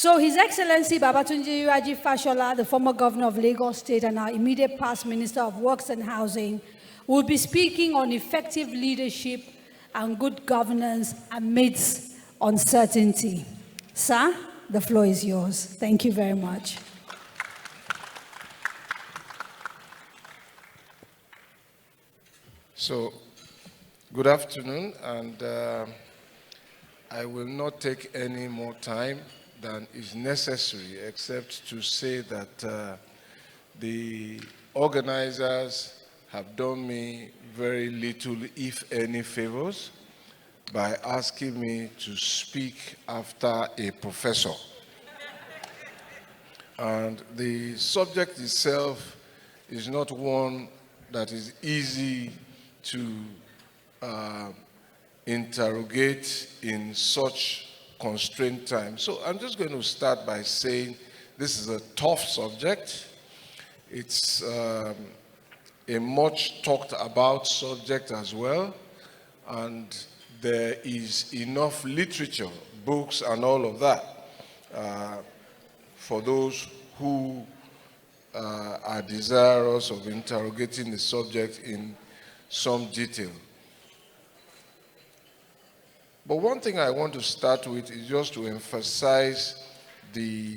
So His Excellency Babatunji Raji Fashola, the former governor of Lagos State and our immediate past Minister of Works and Housing, will be speaking on effective leadership and good governance amidst uncertainty. Sir, the floor is yours. Thank you very much. So, good afternoon, and I will not take any more time than is necessary, except to say that the organizers have done me very little, if any, favors by asking me to speak after a professor. And the subject itself is not one that is easy to interrogate in such constrained time. So I'm just going to start by saying this is a tough subject. It's a much talked about subject as well, and there is enough literature, books and all of that for those who are desirous of interrogating the subject in some detail. But one thing I want to start with is just to emphasize the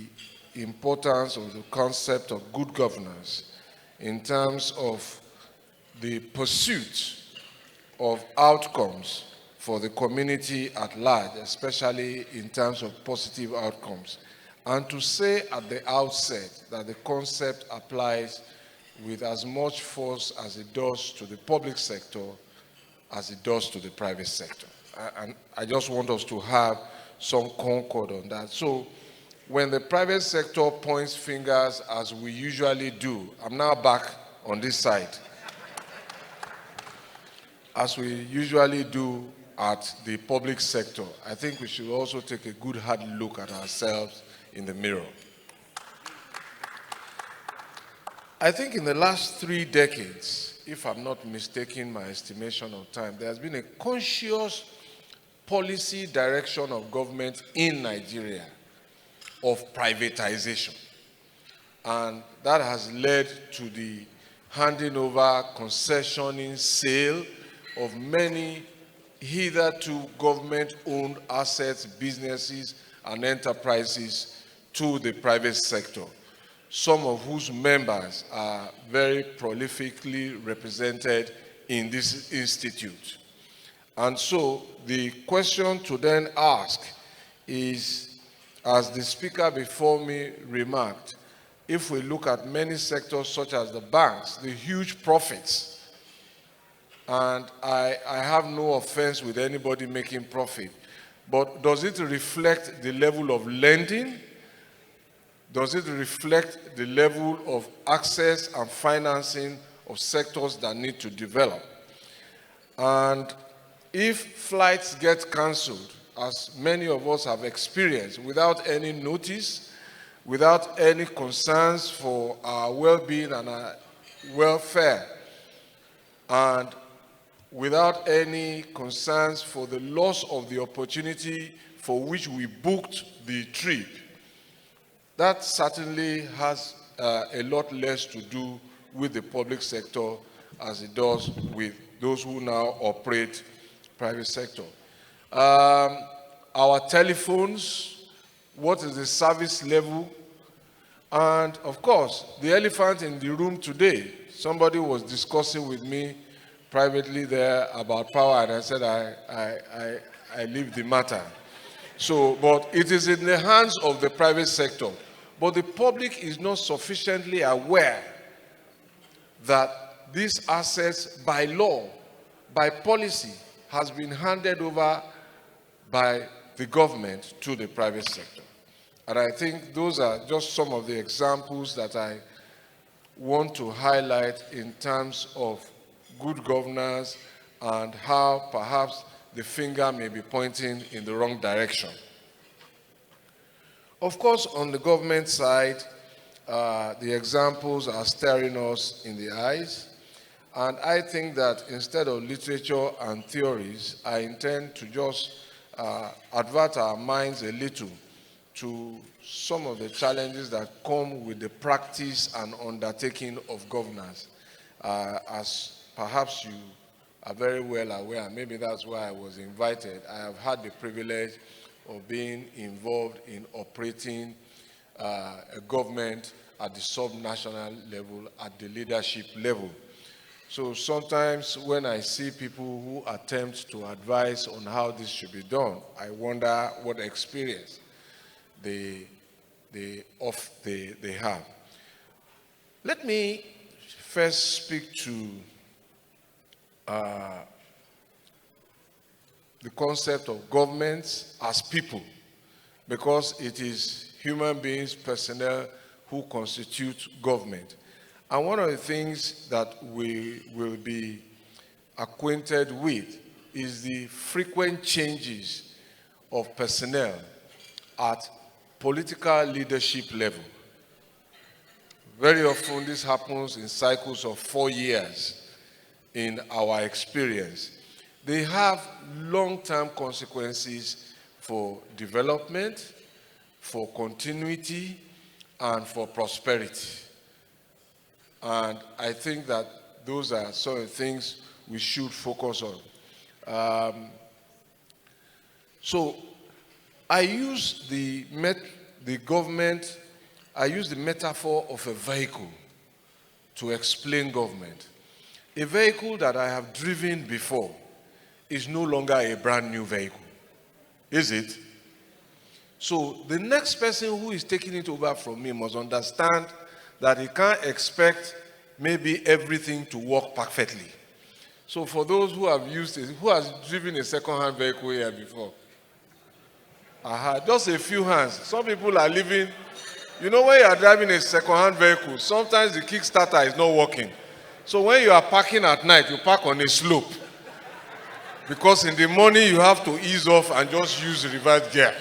importance of the concept of good governance in terms of the pursuit of outcomes for the community at large, especially in terms of positive outcomes. And to say at the outset that the concept applies with as much force as it does to the public sector as it does to the private sector. And I just want us to have some concord on that. So when the private sector points fingers, as we usually do, I'm now back on this side, as we usually do at the public sector, I think we should also take a good hard look at ourselves in the mirror. I think in the last 3 decades, if I'm not mistaken my estimation of time, there has been a conscious policy direction of government in Nigeria of privatization. And that has led to the handing over, concessioning, sale of many hitherto government-owned assets, businesses, and enterprises to the private sector, some of whose members are very prolifically represented in this institute. And so the question to then ask is, as the speaker before me remarked, if we look at many sectors such as the banks, the huge profits, and I have no offense with anybody making profit, but does it reflect the level of lending? Does it reflect the level of access and financing of sectors that need to develop? And if flights get cancelled, as many of us have experienced, without any notice, without any concerns for our well-being and our welfare, and without any concerns for the loss of the opportunity for which we booked the trip, that certainly has a lot less to do with the public sector as it does with those who now operate private sector. Our telephones, what is the service level? And of course, the elephant in the room today, somebody was discussing with me privately there about power, and I said I leave the matter. So, but it is in the hands of the private sector. But the public is not sufficiently aware that these assets, by law, by policy, has been handed over by the government to the private sector. And I think those are just some of the examples that I want to highlight in terms of good governance and how perhaps the finger may be pointing in the wrong direction. Of course, on the government side, the examples are staring us in the eyes. And I think that instead of literature and theories, I intend to just advert our minds a little to some of the challenges that come with the practice and undertaking of governance. As perhaps you are very well aware, maybe that's why I was invited, I have had the privilege of being involved in operating a government at the sub-national level, at the leadership level. So sometimes when I see people who attempt to advise on how this should be done, I wonder what experience they have. Let me first speak to the concept of governments as people, because it is human beings, personnel, who constitute government. And one of the things that we will be acquainted with is the frequent changes of personnel at political leadership level. Very often this happens in cycles of 4 years in our experience. They have long-term consequences for development, for continuity, and for prosperity. And I think that those are some of the things we should focus on. So I use the metaphor of a vehicle to explain government. A vehicle that I have driven before is no longer a brand new vehicle, is it? So the next person who is taking it over from me must understand that he can't expect maybe everything to work perfectly. So for those who have used it, who has driven a second-hand vehicle here before? Just a few hands. Some people are living, you know, when you are driving a second-hand vehicle, sometimes the kickstarter is not working. So when you are parking at night, you park on a slope. Because in the morning you have to ease off and just use reverse gear.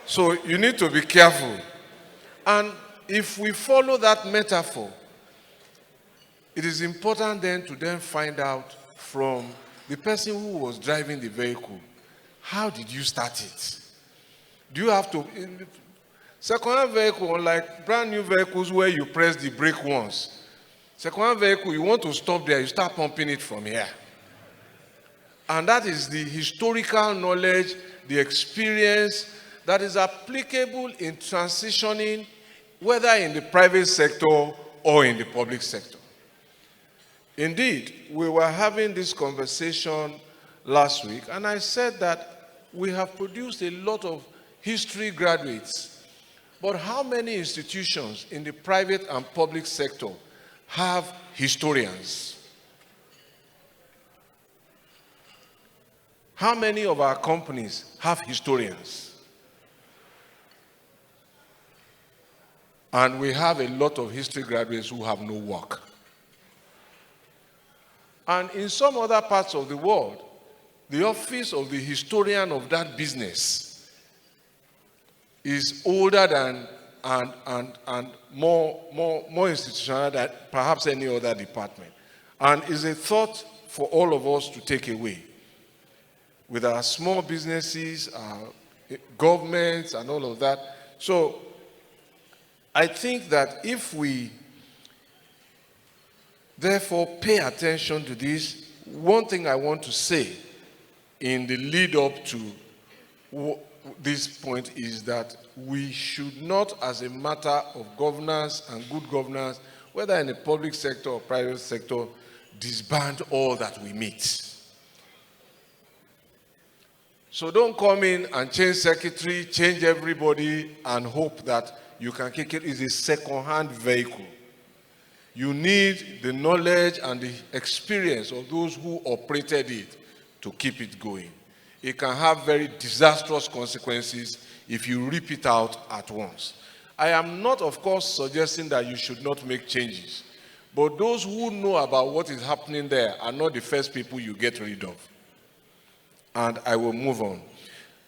So you need to be careful. And if we follow that metaphor, it is important then to find out from the person who was driving the vehicle, how did you start it? Do you have to, second-hand vehicle, unlike brand new vehicles where you press the brake once, second-hand vehicle, you want to stop there, you start pumping it from here. And that is the historical knowledge, the experience that is applicable in transitioning, whether in the private sector or in the public sector. Indeed, we were having this conversation last week, and I said that we have produced a lot of history graduates, but how many institutions in the private and public sector have historians? How many of our companies have historians? And we have a lot of history graduates who have no work. And in some other parts of the world, the office of the historian of that business is older than and more institutional than perhaps any other department. And is a thought for all of us to take away. With our small businesses, our governments, and all of that. So I think that if we therefore pay attention to this, one thing I want to say in the lead up to this point is that we should not, as a matter of governance and good governance, whether in the public sector or private sector, disband all that we meet. So don't come in and change secretary, change everybody, and hope that you can kick it. It's a second-hand vehicle. You need the knowledge and the experience of those who operated it to keep it going. It can have very disastrous consequences if you rip it out at once. I am not, of course, suggesting that you should not make changes. But those who know about what is happening there are not the first people you get rid of. And I will move on.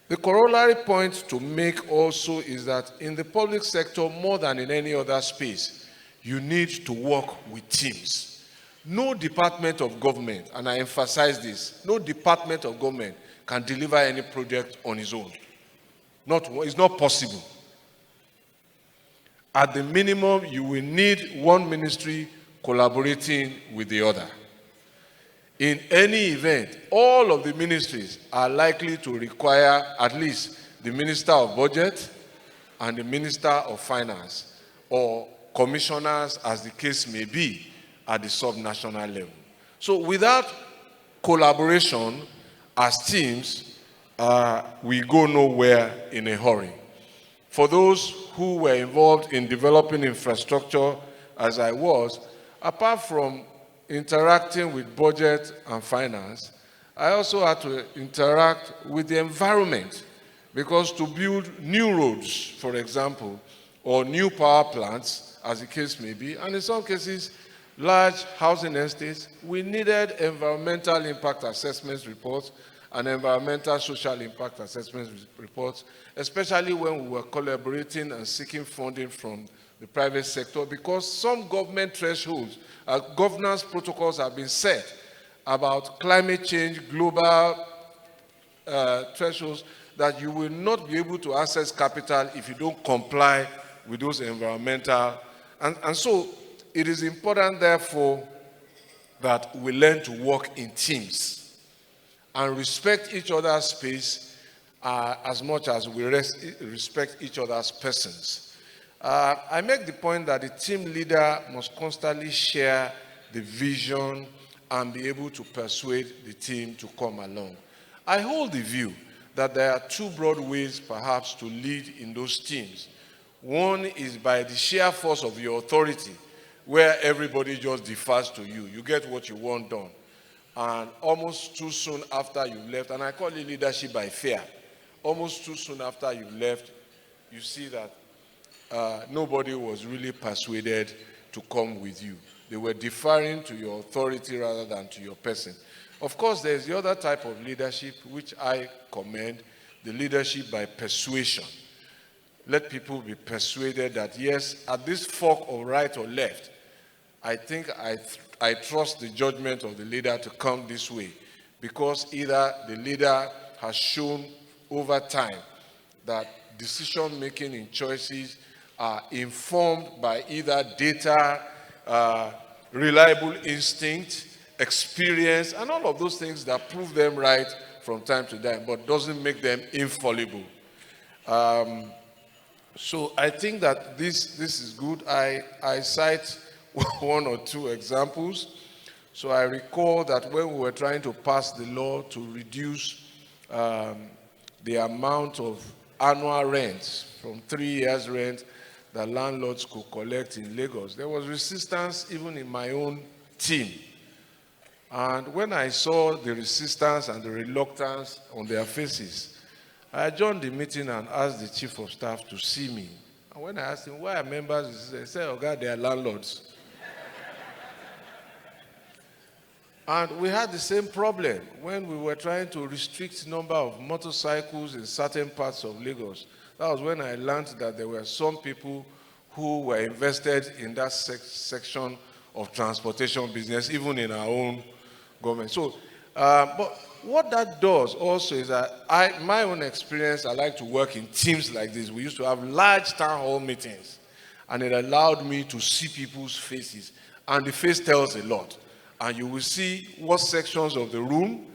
The corollary point to make also is that in the public sector, more than in any other space, you need to work with teams. No department of government, and I emphasize this, no department of government can deliver any project on its own. It's not possible. At the minimum, you will need one ministry collaborating with the other. In any event, all of the ministries are likely to require at least the Minister of Budget and the Minister of Finance, or commissioners, as the case may be, at the subnational level. So without collaboration as teams, we go nowhere in a hurry. For those who were involved in developing infrastructure, as I was, apart from interacting with budget and finance, I also had to interact with the environment, because to build new roads, for example, or new power plants, as the case may be, and in some cases, large housing estates, we needed environmental impact assessment reports and environmental social impact assessment reports, especially when we were collaborating and seeking funding from the private sector, because some government thresholds, governance protocols have been set about climate change, global thresholds, that you will not be able to access capital if you don't comply with those environmental. And so it is important, therefore, that we learn to work in teams and respect each other's space as much as we respect each other's persons. I make the point that the team leader must constantly share the vision and be able to persuade the team to come along. I hold the view that there are two broad ways, perhaps, to lead in those teams. One is by the sheer force of your authority, where everybody just defers to you. You get what you want done. And almost too soon after you left, and I call it leadership by fear, almost too soon after you left, you see that nobody was really persuaded to come with you. They were deferring to your authority rather than to your person. Of course, there's the other type of leadership which I commend, the leadership by persuasion. Let people be persuaded that, yes, at this fork of right or left, I think I trust the judgment of the leader to come this way, because either the leader has shown over time that decision-making in choices are informed by either data, reliable instinct, experience, and all of those things that prove them right from time to time, but doesn't make them infallible. So I think that this is good. I cite one or two examples. So I recall that when we were trying to pass the law to reduce the amount of annual rent from 3 years' rent that landlords could collect in Lagos, there was resistance even in my own team. And when I saw the resistance and the reluctance on their faces, I adjourned the meeting and asked the chief of staff to see me. And when I asked him, why are members? He said, oh God, they are landlords. And we had the same problem when we were trying to restrict the number of motorcycles in certain parts of Lagos. That was when I learned that there were some people who were invested in that section of transportation business, even in our own government. So, but what that does also is that my own experience, I like to work in teams like this. We used to have large town hall meetings, and it allowed me to see people's faces, and the face tells a lot. And you will see what sections of the room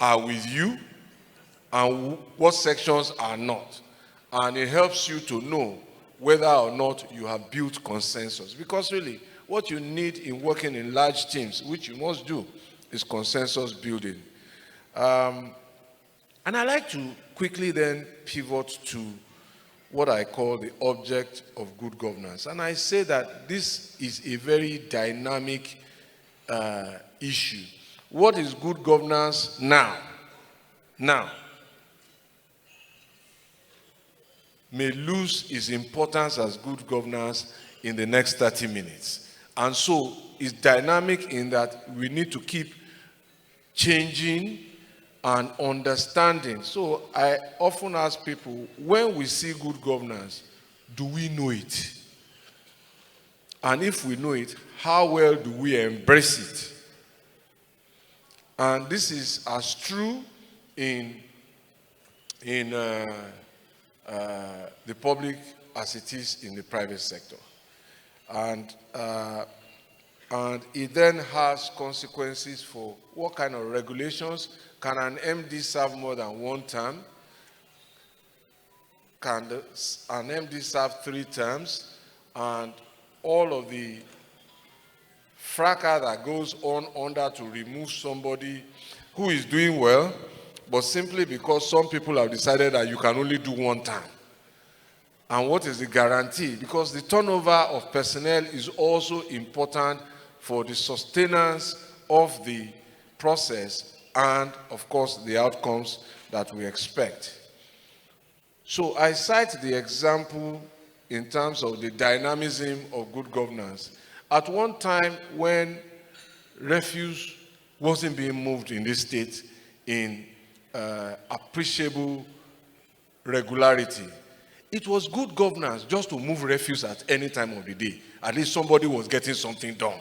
are with you and what sections are not. And it helps you to know whether or not you have built consensus. Because really, what you need in working in large teams, which you must do, is consensus building. And I like to quickly then pivot to what I call the object of good governance. And I say that this is a very dynamic issue. What is good governance now? Now may lose its importance as good governance in the next 30 minutes. And so it's dynamic in that we need to keep changing and understanding. So I often ask people, when we see good governance, do we know it? And if we know it, how well do we embrace it? And this is as true in the public as it is in the private sector. And it then has consequences for what kind of regulations. Can an MD serve more than one term? Can an MD serve 3 terms? And all of the fracas that goes on under to remove somebody who is doing well, but simply because some people have decided that you can only do 1 term. And what is the guarantee? Because the turnover of personnel is also important for the sustenance of the process and, of course, the outcomes that we expect. So I cite the example in terms of the dynamism of good governance. At one time when refuse wasn't being moved in this state in appreciable regularity, it was good governance just to move refuse at any time of the day. At least somebody was getting something done,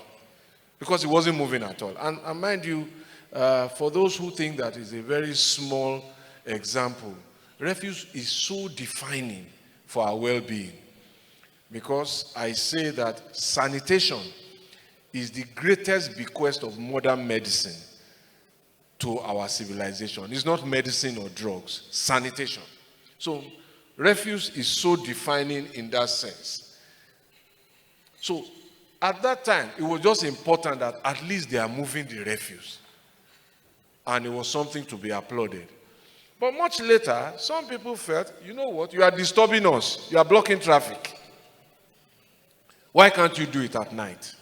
because it wasn't moving at all. And mind you, for those who think that is a very small example, refuse is so defining for our well-being, because I say that sanitation is the greatest bequest of modern medicine to our civilization. It's not medicine or drugs, sanitation. So refuse is so defining in that sense. So at that time, it was just important that at least they are moving the refuse. And it was something to be applauded. But much later, some people felt, you know what, you are disturbing us. You are blocking traffic. Why can't you do it at night?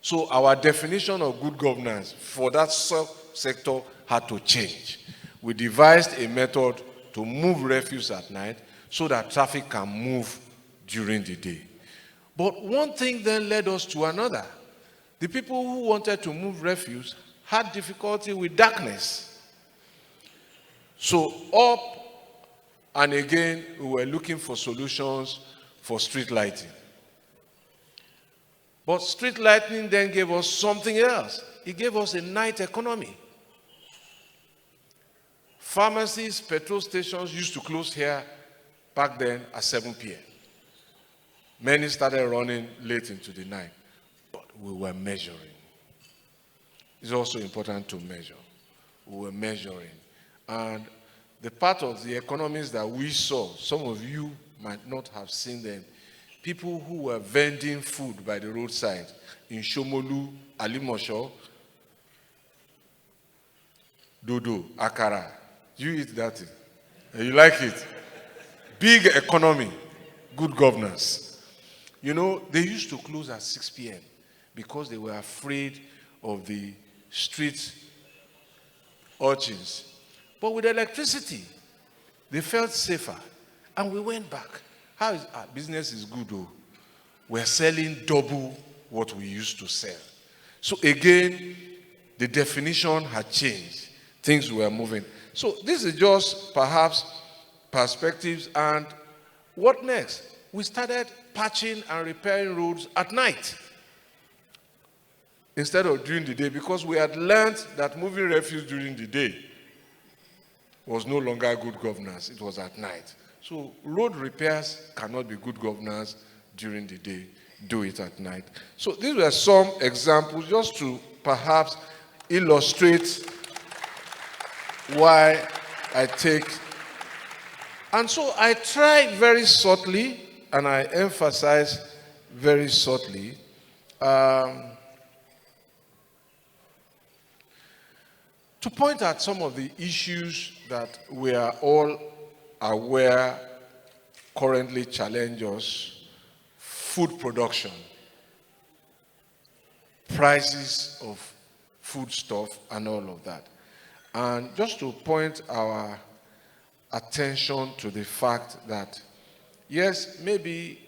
So our definition of good governance for that sector had to change. We devised a method to move refuse at night so that traffic can move during the day. But one thing then led us to another. The people who wanted to move refuse had difficulty with darkness. So up and again, we were looking for solutions for street lighting. But street lighting then gave us something else. It gave us a night economy. Pharmacies, petrol stations used to close here back then at 7 p.m. Many started running late into the night, but we were measuring. It's also important to measure. We were measuring. And the part of the economies that we saw, some of you might not have seen them, people who were vending food by the roadside in Shomolu, Alimosho, Dodo, Akara. You eat that thing. You like it. Big economy, good governance. You know, they used to close at 6 p.m. because they were afraid of the street urchins. But with electricity, they felt safer. And we went back. How is our business is good though? We're selling double what we used to sell. So again, the definition had changed. Things were moving. So this is just perhaps perspectives. And what next? We started patching and repairing roads at night instead of during the day, because we had learned that moving refuse during the day was no longer good governance. It was at night. So road repairs cannot be good governance during the day. Do it at night. So these were some examples just to perhaps illustrate why I take. And so I try very subtly, and I emphasize very subtly, to point at some of the issues that we are all aware currently challenge us. Food production, prices of foodstuff, and all of that. And just to point our attention to the fact that, yes, maybe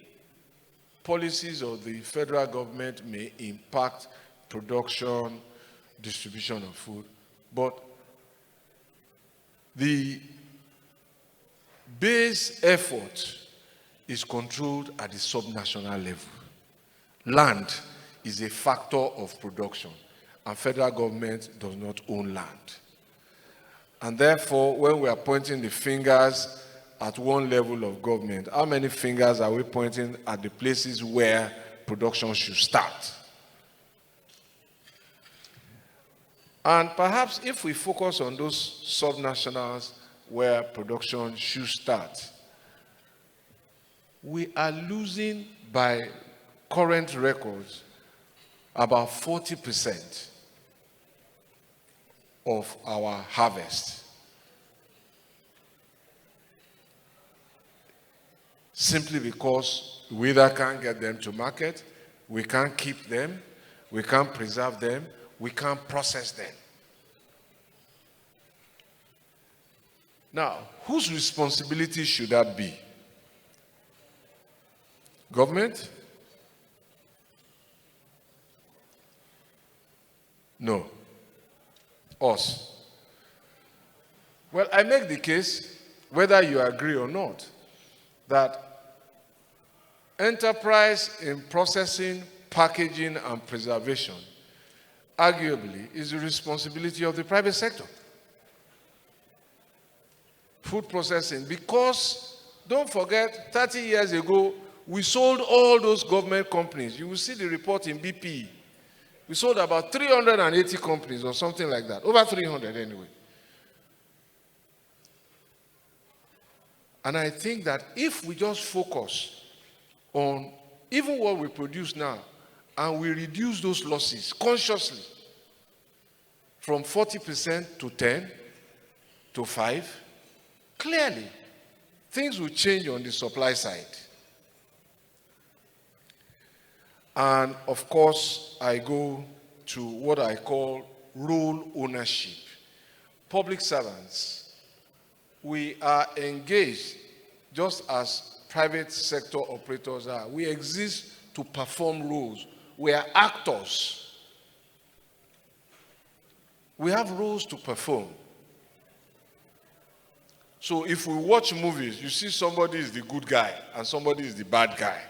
policies of the federal government may impact production, distribution of food, but the base effort is controlled at the subnational level. Land is a factor of production, and federal government does not own land. And therefore, when we are pointing the fingers at one level of government, how many fingers are we pointing at the places where production should start? And perhaps if we focus on those subnationals where production should start, we are losing, by current records, about 40% of our harvest. Simply because we either can't get them to market, we can't keep them, we can't preserve them, we can't process them. Now, whose responsibility should that be? Government? No. Us. Well, I make the case, whether you agree or not, that enterprise in processing, packaging, and preservation arguably is the responsibility of the private sector. Food processing, because don't forget, 30 years ago, we sold all those government companies. You will see the report in BP. We sold about 380 companies or something like that, over 300 anyway. And I think that if we just focus on even what we produce now, and we reduce those losses consciously from 40% to 10 to 5, clearly things will change on the supply side. And of course, I go to what I call role ownership. Public servants, we are engaged just as private sector operators are. We exist to perform roles. We are actors. We have roles to perform. So if we watch movies, you see somebody is the good guy and somebody is the bad guy.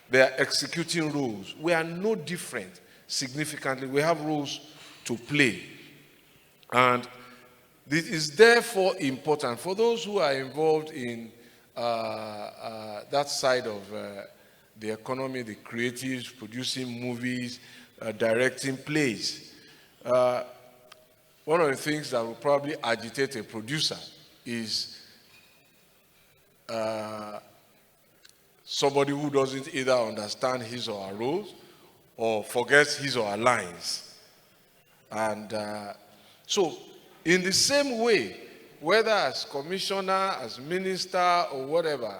They are executing roles. We are no different significantly. We have roles to play. And this is therefore important for those who are involved in that side of the economy, the creatives, producing movies, directing plays. One of the things that will probably agitate a producer is somebody who doesn't either understand his or her roles or forgets his or her lines. And so, in the same way, whether as commissioner, as minister, or whatever,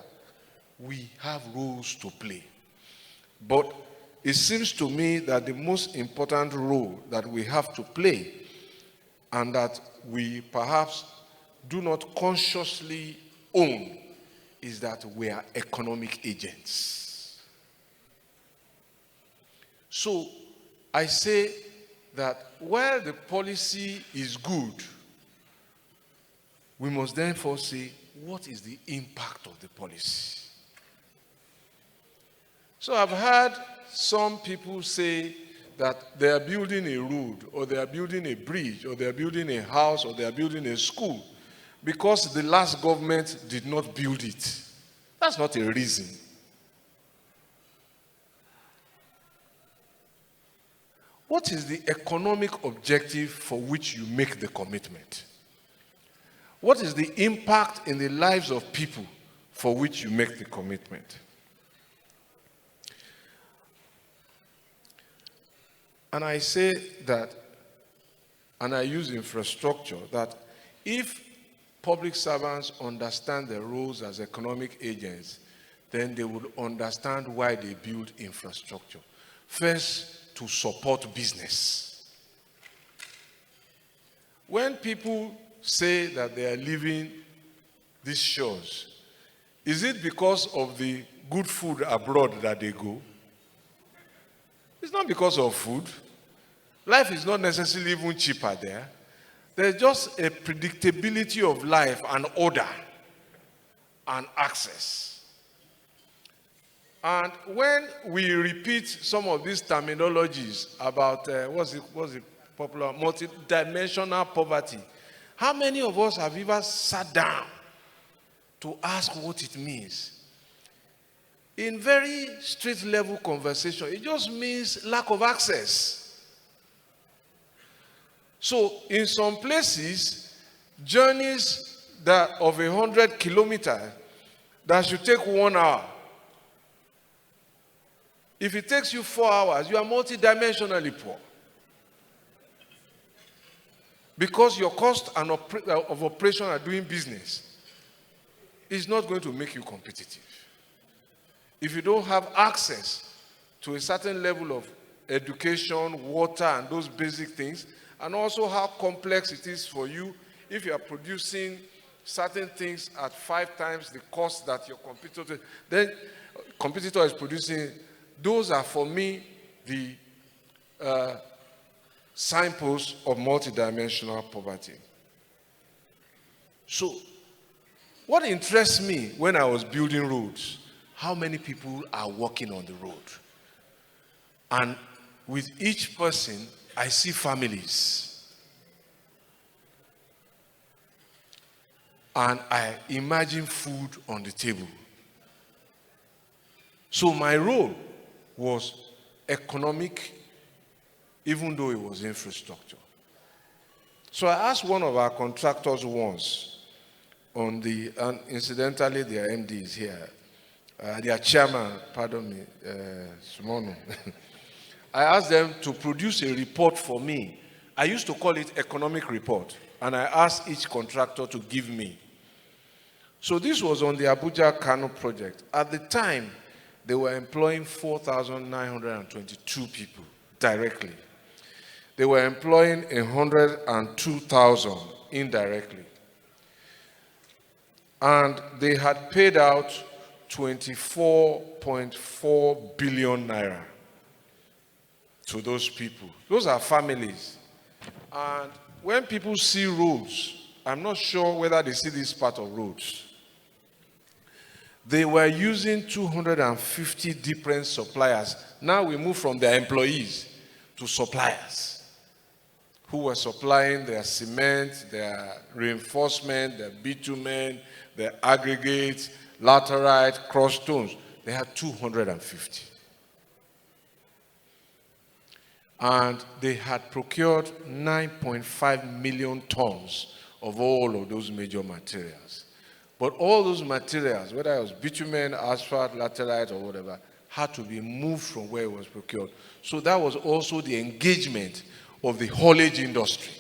we have roles to play. But it seems to me that the most important role that we have to play, and that we perhaps do not consciously own, is that we are economic agents. So I say that while the policy is good, we must therefore say, what is the impact of the policy? So I've heard some people say that they are building a road, or they are building a bridge, or they are building a house, or they are building a school because the last government did not build it. That's not a reason. What is the economic objective for which you make the commitment? What is the impact in the lives of people for which you make the commitment? And I say that, and I use infrastructure, that if public servants understand their roles as economic agents, then they will understand why they build infrastructure. First, to support business. When people say that they are leaving these shores, is it because of the good food abroad that they go? It's not because of food. Life is not necessarily even cheaper there. There's just a predictability of life and order and access. And when we repeat some of these terminologies about what's the popular multidimensional poverty, how many of us have ever sat down to ask what it means. In very street level conversation, it just means lack of access. So in some places, journeys that of 100 kilometers that should take 1 hour. If it takes you 4 hours, you are multidimensionally poor. Because your cost of operation are doing business is not going to make you competitive. If you don't have access to a certain level of education, water, and those basic things, and also how complex it is for you if you are producing certain things at 5 times the cost that your competitor is producing, those are for me the signposts of multidimensional poverty. So, what interests me when I was building roads, how many people are walking on the road? And with each person, I see families. And I imagine food on the table. So my role was economic, even though it was infrastructure. So I asked one of our contractors once, and incidentally their MD is here, their chairman, pardon me, Simono. I asked them to produce a report for me. I used to call it economic report, and I asked each contractor to give me. So this was on the Abuja Kano project. At the time, they were employing 4,922 people directly. They were employing 102,000 indirectly. And they had paid out 24.4 billion naira to those people. Those are families. And when people see roads, I'm not sure whether they see this part of roads. They were using 250 different suppliers. Now we move from their employees to suppliers who were supplying their cement, their reinforcement, their bitumen, their aggregates, laterite, crushed stones. They had 250. And they had procured 9.5 million tons of all of those major materials. But all those materials, whether it was bitumen, asphalt, laterite, or whatever, had to be moved from where it was procured. So that was also the engagement of the haulage industry.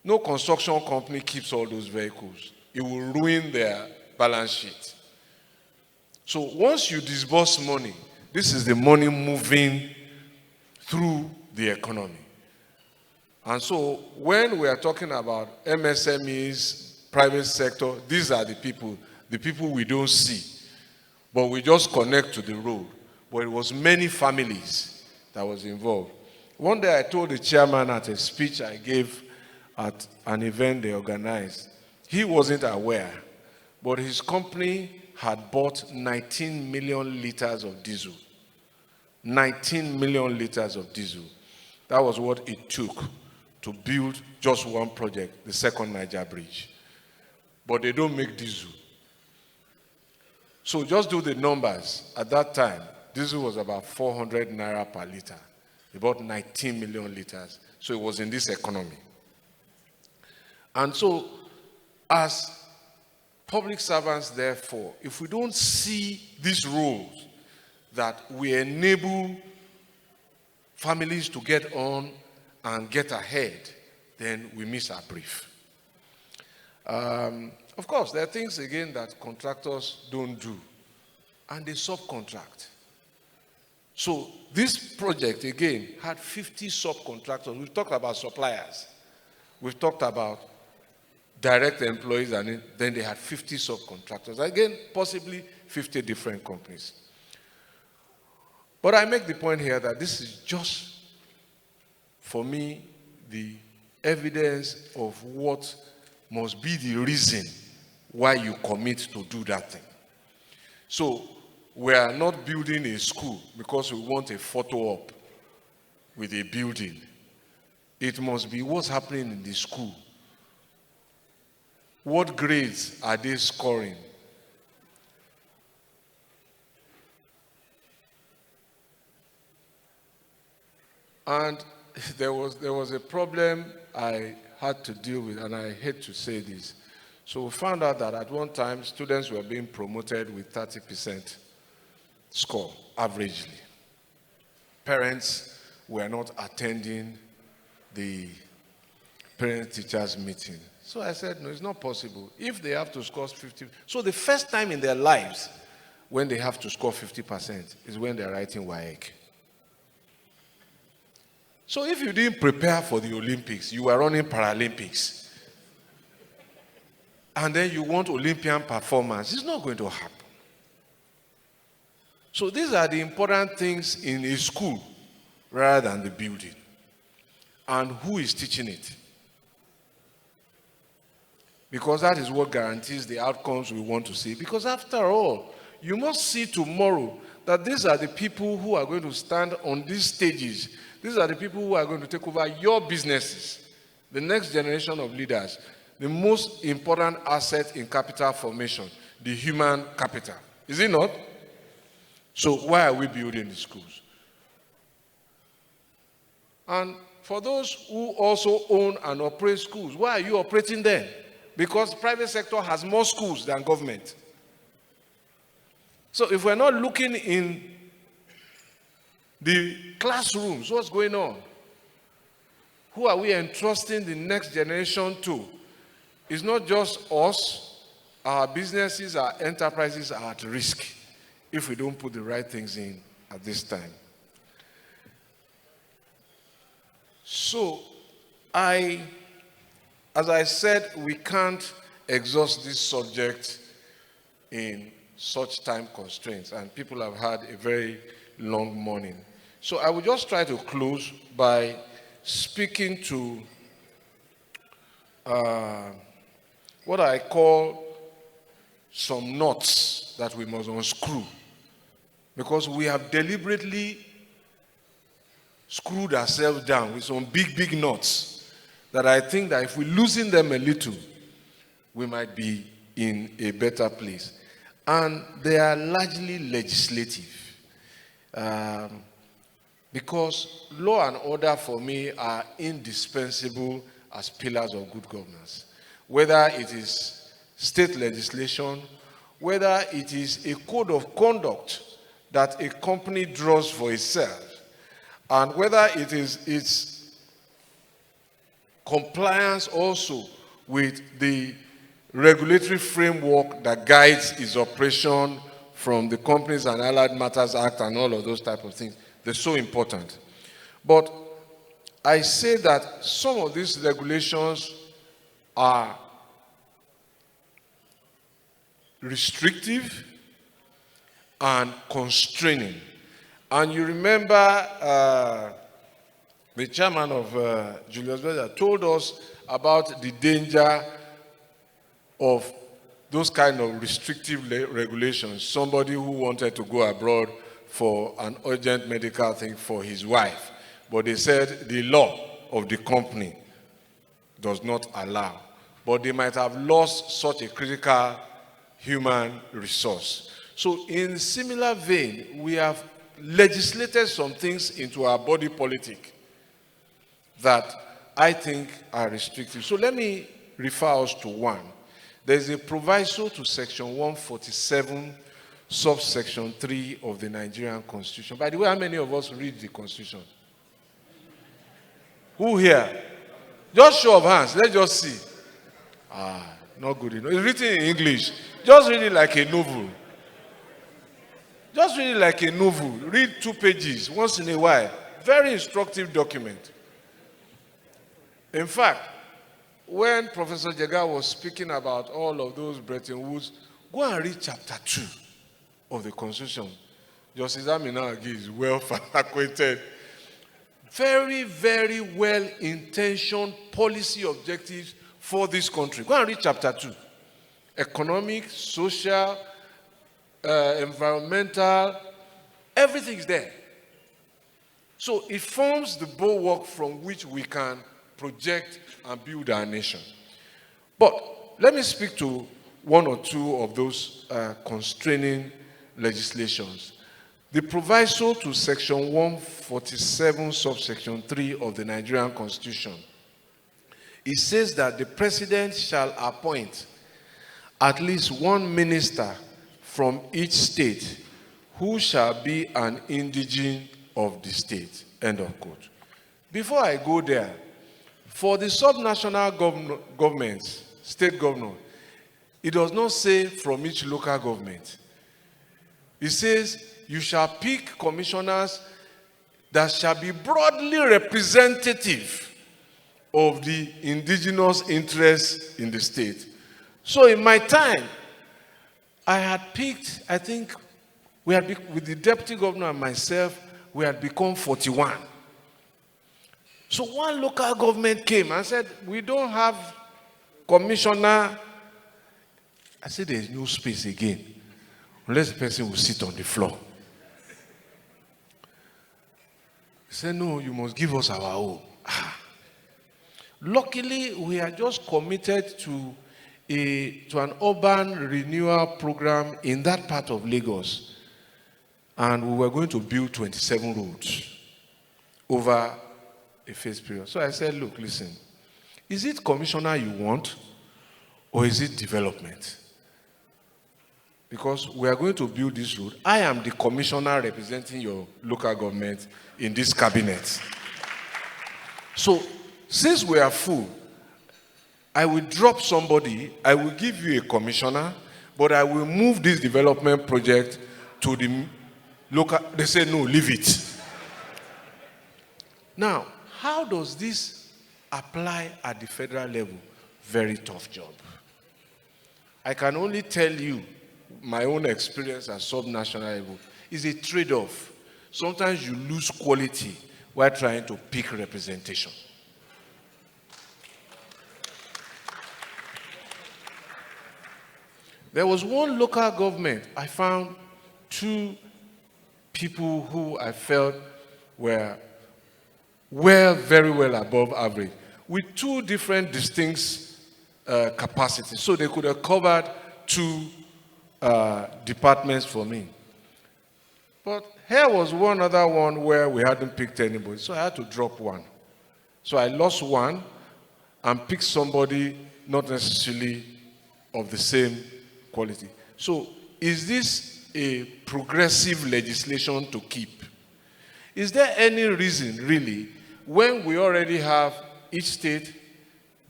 No construction company keeps all those vehicles. It will ruin their balance sheet. So once you disburse money, this is the money moving through the economy. And so when we are talking about MSMEs, private sector, these are the people we don't see. But we just connect to the road. But it was many families that was involved. One day I told the chairman at a speech I gave at an event they organized, he wasn't aware, but his company had bought 19 million liters of diesel. 19 million liters of diesel. That was what it took to build just one project, the second Niger Bridge. But they don't make diesel. So just do the numbers. At that time, diesel was about 400 naira per liter. They bought 19 million liters. So it was in this economy. And so, as public servants, therefore, if we don't see these rules that we enable families to get on and get ahead, then we miss our brief. Of course, there are things, again, that contractors don't do, and they subcontract. So this project, again, had 50 subcontractors. We've talked about suppliers. We've talked about direct employees, and then they had 50 subcontractors. Again, possibly 50 different companies. But I make the point here that this is just, for me, the evidence of what must be the reason why you commit to do that thing. So we are not building a school because we want a photo op with a building. It must be what's happening in the school What grades are they scoring? And there was a problem I had to deal with, and I hate to say this. So we found out that at one time, students were being promoted with 30% score, averagely. Parents were not attending the parent-teachers meeting. So I said, no, it's not possible. If they have to score 50, so the first time in their lives when they have to score 50% is when they're writing WAEC. So if you didn't prepare for the Olympics, you were running Paralympics, and then you want Olympian performance, it's not going to happen. So these are the important things in a school rather than the building. And who is teaching it? Because that is what guarantees the outcomes we want to see. Because after all, you must see tomorrow that these are the people who are going to stand on these stages. These are the people who are going to take over your businesses, the next generation of leaders, the most important asset in capital formation, the human capital. Is it not? So why are we building the schools? And for those who also own and operate schools, why are you operating them? Because the private sector has more schools than government. So if we're not looking in the classrooms, what's going on? Who are we entrusting the next generation to? It's not just us. Our businesses, our enterprises are at risk if we don't put the right things in at this time. So, as I said, we can't exhaust this subject in such time constraints, and people have had a very long morning. So I will just try to close by speaking to what I call some knots that we must unscrew, because we have deliberately screwed ourselves down with some big knots that I think that if we loosen them a little, we might be in a better place. And they are largely legislative. Because law and order for me are indispensable as pillars of good governance. Whether it is state legislation, whether it is a code of conduct that a company draws for itself, and whether it is its compliance also with the regulatory framework that guides its operation from the Companies and Allied Matters Act and all of those type of things. They're so important. But I say that some of these regulations are restrictive and constraining. And you remember the chairman of Julius Berger told us about the danger of those kind of restrictive regulations. Somebody who wanted to go abroad for an urgent medical thing for his wife, but they said the law of the company does not allow. But they might have lost such a critical human resource. So in similar vein, we have legislated some things into our body politic that I think are restrictive. So let me refer us to one. There's a proviso to section 147, subsection 3 of the Nigerian Constitution. By the way, how many of us read the Constitution? Who here? Just show of hands. Let's just see. Not good enough. It's written in English. Just read it like a novel. Just read it like a novel. Read 2 pages once in a while. Very instructive document. In fact, when Professor Jega was speaking about all of those Bretton Woods, go and read chapter 2 of the Constitution. Justice Amina Agi is well acquainted. Very, very well-intentioned policy objectives for this country. Go and read chapter 2. Economic, social, environmental, everything is there. So it forms the bulwark from which we can project and build our nation. But let me speak to one or two of those constraining legislations. The proviso to Section 147, subsection 3 of the Nigerian Constitution, it says that the president shall appoint at least one minister from each state who shall be an indigene of the state, end of quote. Before I go there, for the subnational governments, state governor, it does not say from each local government. It says you shall pick commissioners that shall be broadly representative of the indigenous interests in the state. So in my time, I had picked, I think, with the deputy governor and myself, we had become 41. So one local government came and said, we don't have commissioner. I said, there's no space again, unless the person will sit on the floor. He said, no, you must give us our own. Luckily, we are just committed to an urban renewal program in that part of Lagos. And we were going to build 27 roads over a phase period. So I said, look, listen, is it commissioner you want or is it development? Because we are going to build this road. I am the commissioner representing your local government in this cabinet. So since we are full, I will drop somebody, I will give you a commissioner, but I will move this development project to the local. They say, no, leave it. Now, how does this apply at the federal level? Very tough job. I can only tell you my own experience at subnational level is a trade-off. Sometimes you lose quality while trying to pick representation. There was one local government, I found two people who I felt were very well above average, with two different distinct capacities. So they could have covered two departments for me. But here was one other one where we hadn't picked anybody, so I had to drop one. So I lost one and picked somebody not necessarily of the same quality. So is this a progressive legislation to keep? Is there any reason, really, when we already have each state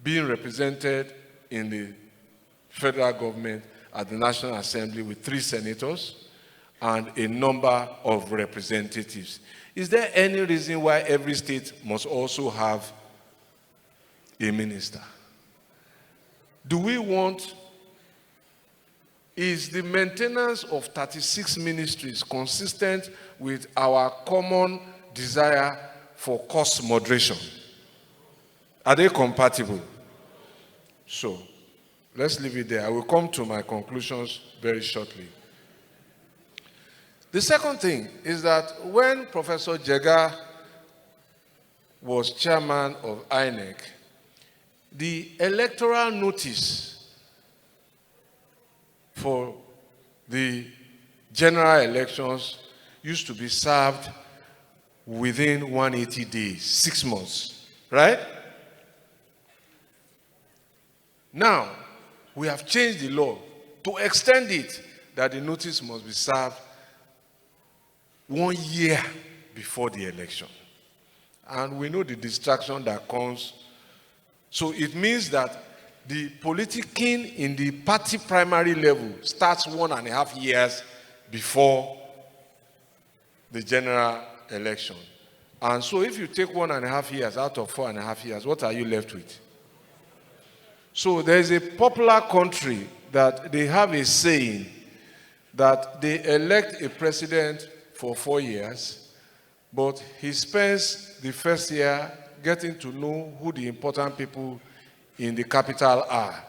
being represented in the federal government at the National Assembly with 3 senators and a number of representatives, is there any reason why every state must also have a minister? Do we want... Is the maintenance of 36 ministries consistent with our common desire for cost moderation? Are they compatible? So, let's leave it there. I will come to my conclusions very shortly. The second thing is that when Professor Jega was chairman of INEC, the electoral notice for the general elections used to be served within 180 days, 6 months, right? Now, we have changed the law to extend it that the notice must be served 1 year before the election. And we know the distraction that comes. So it means that the politicking in the party primary level starts 1.5 years before the general election. And so if you take 1.5 years out of 4.5 years, what are you left with? So there's a popular country that they have a saying that they elect a president for 4 years, but he spends the first year getting to know who the important people in the capital are.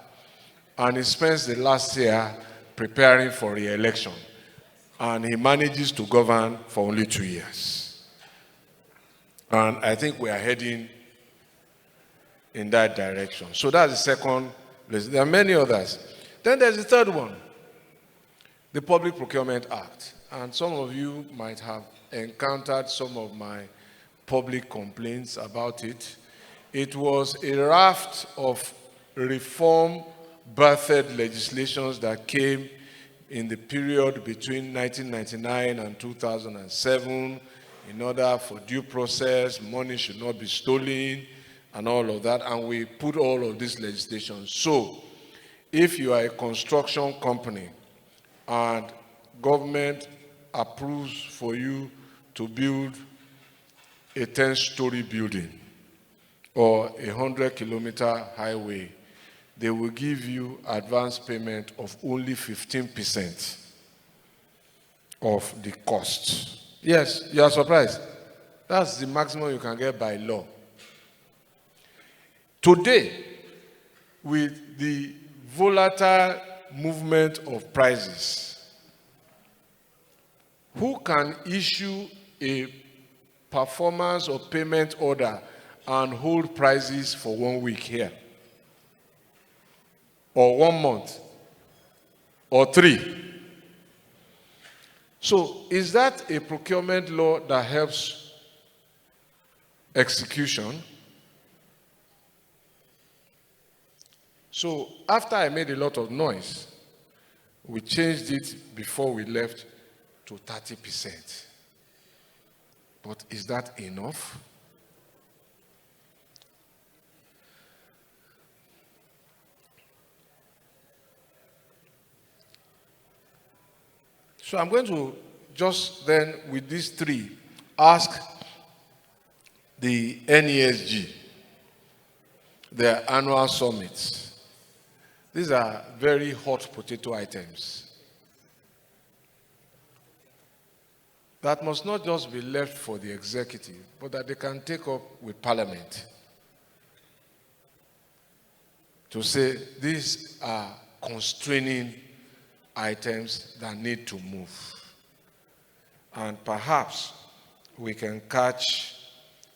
And he spends the last year preparing for re-election. And he manages to govern for only 2 years. And I think we are heading in that direction. So that's the second There are many others. Then there's the third one, the Public Procurement Act. And some of you might have encountered some of my public complaints about it. It was a raft of reform-birthed legislations that came in the period between 1999 and 2007 in order for due process, money should not be stolen, and all of that, and we put all of these legislations. So, if you are a construction company and government approves for you to build a 10-story building or a 100-kilometer highway, they will give you advance payment of only 15% of the cost. Yes, you are surprised. That's the maximum you can get by law. Today, with the volatile movement of prices, who can issue a performance or payment order and hold prices for 1 week here? Or 1 month? Or 3? So, is that a procurement law that helps execution? So, after I made a lot of noise, we changed it before we left to 30%. But is that enough? So I'm going to just then, with these three, ask the NESG, their annual summits. These are very hot potato items that must not just be left for the executive, but that they can take up with Parliament to say these are constraining items that need to move. And perhaps we can catch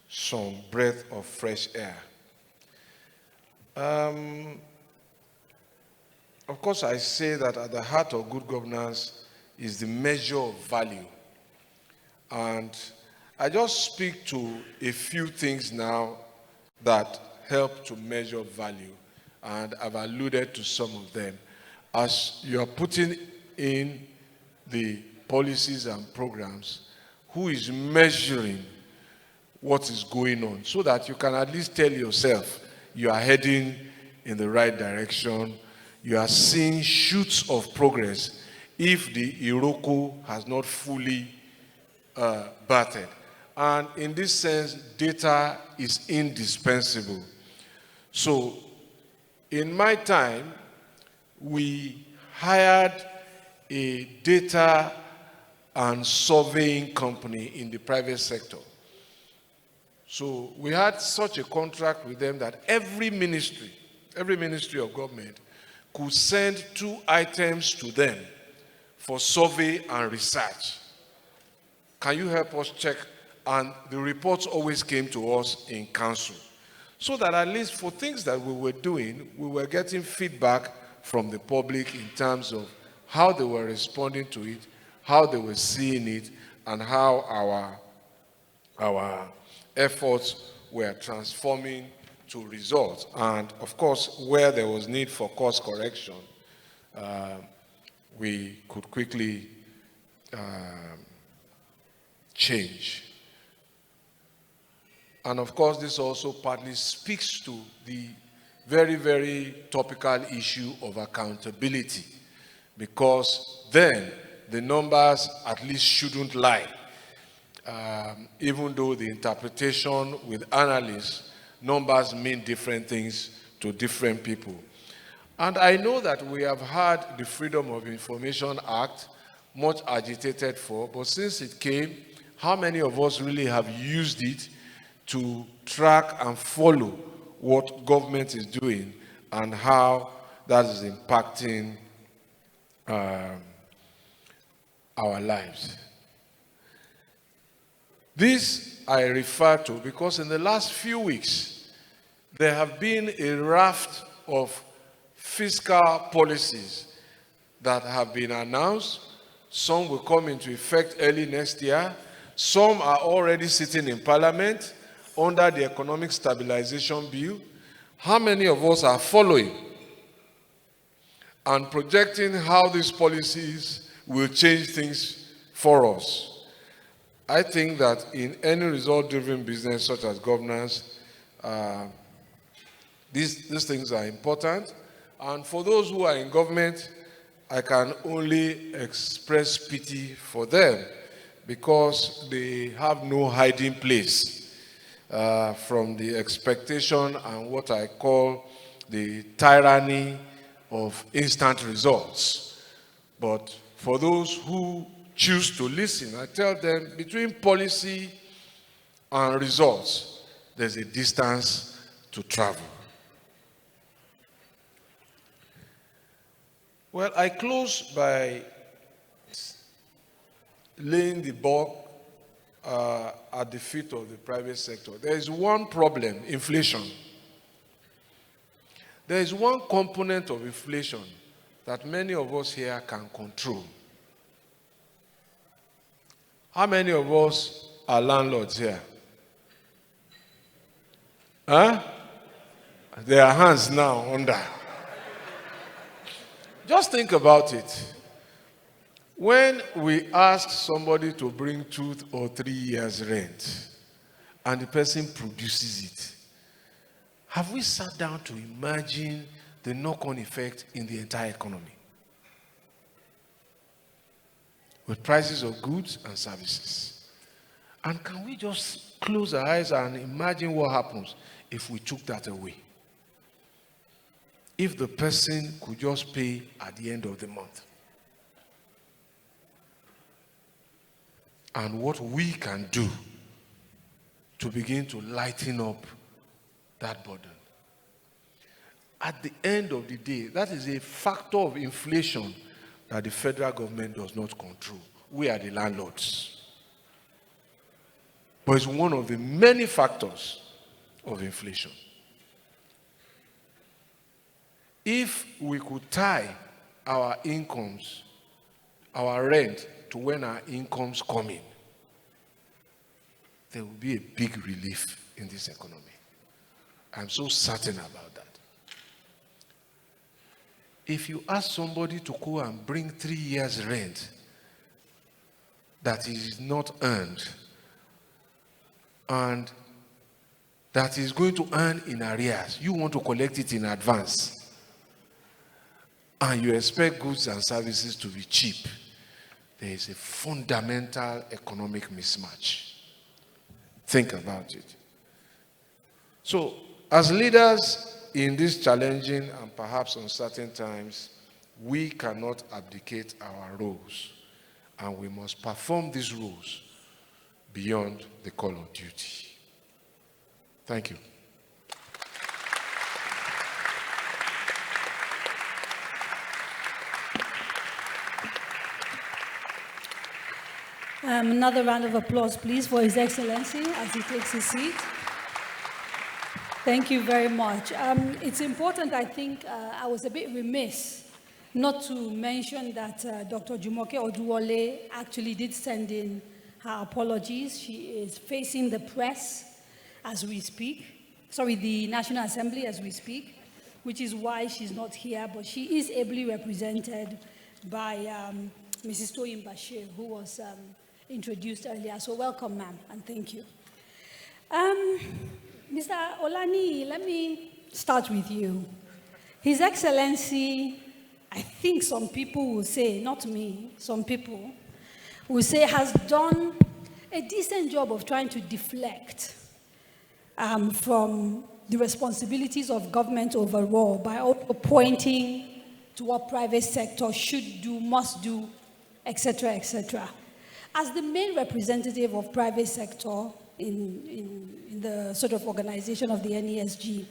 some breath of fresh air. Of course, I say that at the heart of good governance is the measure of value. And I just speak to a few things now that help to measure value. And I've alluded to some of them. As you are putting in the policies and programs, who is measuring what is going on so that you can at least tell yourself you are heading in the right direction, you are seeing shoots of progress if the Iroko has not fully battered. And in this sense, data is indispensable. So, in my time, we hired a data and surveying company in the private sector. So we had such a contract with them that every ministry of government could send 2 items to them for survey and research. Can you help us check? And the reports always came to us in council. So that at least for things that we were doing, we were getting feedback from the public in terms of how they were responding to it, how they were seeing it, and how our efforts were transforming to results. And of course, where there was need for course correction, we could quickly change. And of course, this also partly speaks to the very, very topical issue of accountability, because then the numbers at least shouldn't lie. Even though the interpretation with analysts, numbers mean different things to different people. And I know that we have had the Freedom of Information Act, much agitated for, but since it came, how many of us really have used it to track and follow what government is doing and how that is impacting our lives? This I refer to because in the last few weeks, there have been a raft of fiscal policies that have been announced. Some will come into effect early next year. Some are already sitting in Parliament under the Economic Stabilization Bill. How many of us are following and projecting how these policies will change things for us? I think that in any result-driven business such as governance, these things are important. And for those who are in government, I can only express pity for them because they have no hiding place from the expectation and what I call the tyranny of instant results. But for those who choose to listen, I tell them between policy and results, there's a distance to travel. Well, I close by laying the bulk at the feet of the private sector. There is one problem, inflation. There is one component of inflation that many of us here can control. How many of us are landlords here? Huh? There are hands now under. Just think about it. When we ask somebody to bring 2 or 3 years' rent, and the person produces it, have we sat down to imagine the knock-on effect in the entire economy? With prices of goods and services. And can we just close our eyes and imagine what happens if we took that away? If the person could just pay at the end of the month. And what we can do to begin to lighten up that burden. At the end of the day, that is a factor of inflation that the federal government does not control. We are the landlords. But it's one of the many factors of inflation. If we could tie our incomes, our rent, to when our incomes come in, there will be a big relief in this economy. I'm so certain about that. If you ask somebody to go and bring 3 years' rent that is not earned, and that is going to earn in arrears, you want to collect it in advance, and you expect goods and services to be cheap, there is a fundamental economic mismatch. Think about it. So, as leaders in these challenging and perhaps uncertain times, we cannot abdicate our roles, and we must perform these roles beyond the call of duty. Thank you. Another round of applause, please, for His Excellency as he takes his seat. Thank you very much. It's important, I think, I was a bit remiss not to mention that Dr. Jumoke Oduwole actually did send in her apologies. She is facing the press as we speak, the National Assembly as we speak, which is why she's not here, but she is ably represented by Mrs. Toyin Bashir, who was introduced earlier. So welcome, ma'am, and thank you. Mr. Olani, let me start with you. His Excellency, I think some people will say, not me, some people will say has done a decent job of trying to deflect from the responsibilities of government overall by also pointing to what private sector should do, must do, etc., etc. As the main representative of private sector in the sort of organization of the NESG,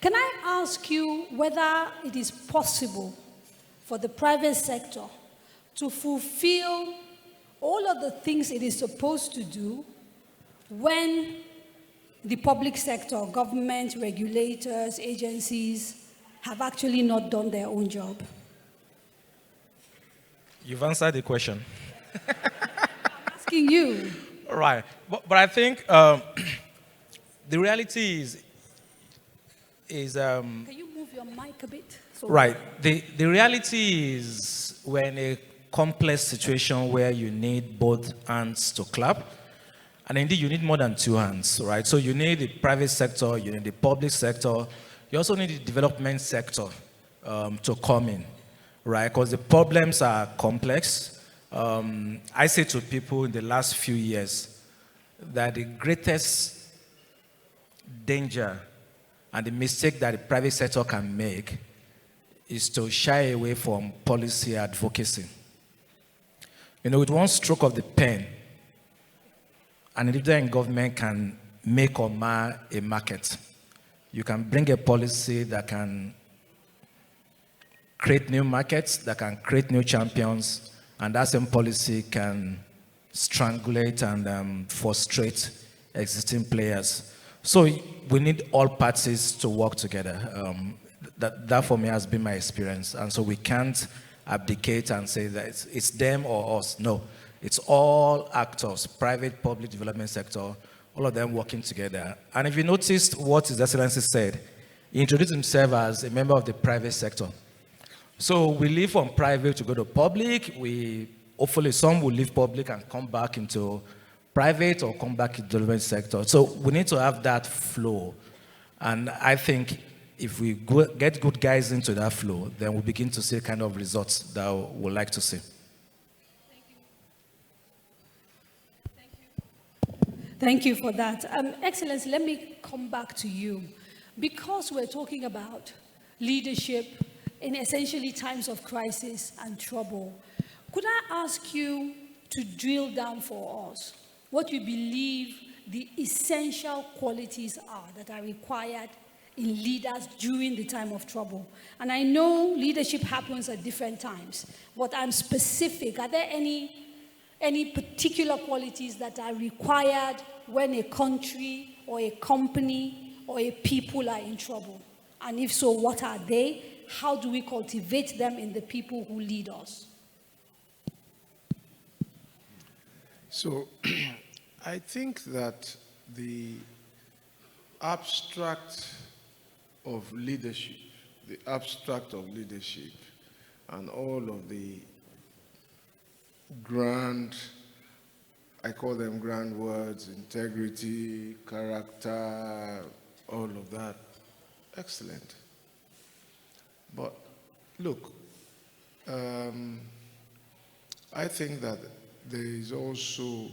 can I ask you whether it is possible for the private sector to fulfill all of the things it is supposed to do when the public sector, government, regulators, agencies, have actually not done their own job? You've answered the question. Asking you. Right. But I think the reality is Can you move your mic a bit? So right. The reality is we're in a complex situation where you need both hands to clap. And indeed, you need more than two hands, right? So you need the private sector, you need the public sector, you also need the development sector to come in, right? Because the problems are complex. I say to people in the last few years that the greatest danger and the mistake that the private sector can make is to shy away from policy advocacy. You know, with one stroke of the pen, an individual in government can make or mar a market. You can bring a policy that can create new markets, that can create new champions, and that same policy can strangulate and frustrate existing players. So we need all parties to work together. That for me has been my experience. And so we can't abdicate and say that it's them or us. No. It's all actors, private, public, development sector, all of them working together. And if you noticed what His Excellency said, he introduced himself as a member of the private sector. So we leave from private to go to public. Hopefully some will leave public and come back into private or come back into the development sector. So we need to have that flow. And I think if we get good guys into that flow, then we'll begin to see the kind of results that we'd like to see. Thank you for that. Excellency, let me come back to you. Because we're talking about leadership in essentially times of crisis and trouble, could I ask you to drill down for us what you believe the essential qualities are that are required in leaders during the time of trouble? And I know leadership happens at different times, but I'm specific. Are there any particular qualities that are required when a country or a company or a people are in trouble? And if so, what are they? How do we cultivate them in the people who lead us? So I think that the abstract of leadership and all of the grand, I call them grand words, integrity, character, all of that, excellent. But look, I think that there is also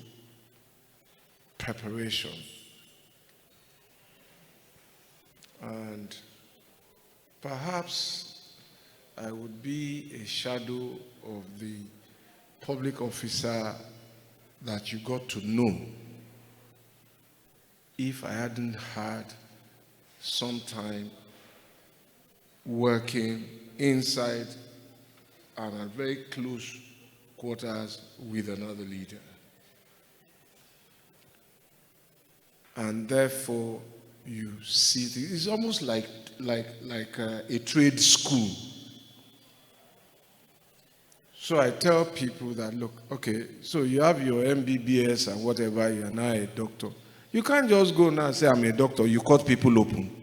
preparation. And perhaps I would be a shadow of the public officer that you got to know if I hadn't had some time working inside and at very close quarters with another leader. And therefore, you see, it's almost like a trade school. So I tell people that, look, okay, so you have your MBBS and whatever, you are now a doctor. You can't just go now and say, I'm a doctor, you cut people open.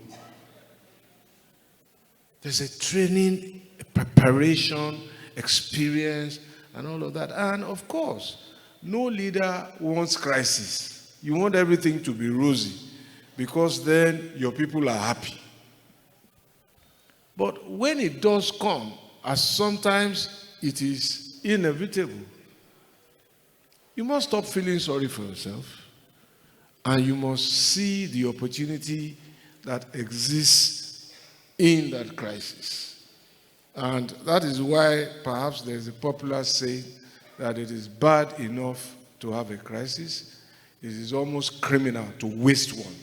There's a training, a preparation, experience, and all of that. And of course, no leader wants crisis. You want everything to be rosy, because then your people are happy. But when it does come, as sometimes it is inevitable, you must stop feeling sorry for yourself, and you must see the opportunity that exists in that crisis. And that is why perhaps there's a popular saying that it is bad enough to have a crisis, it is almost criminal to waste one.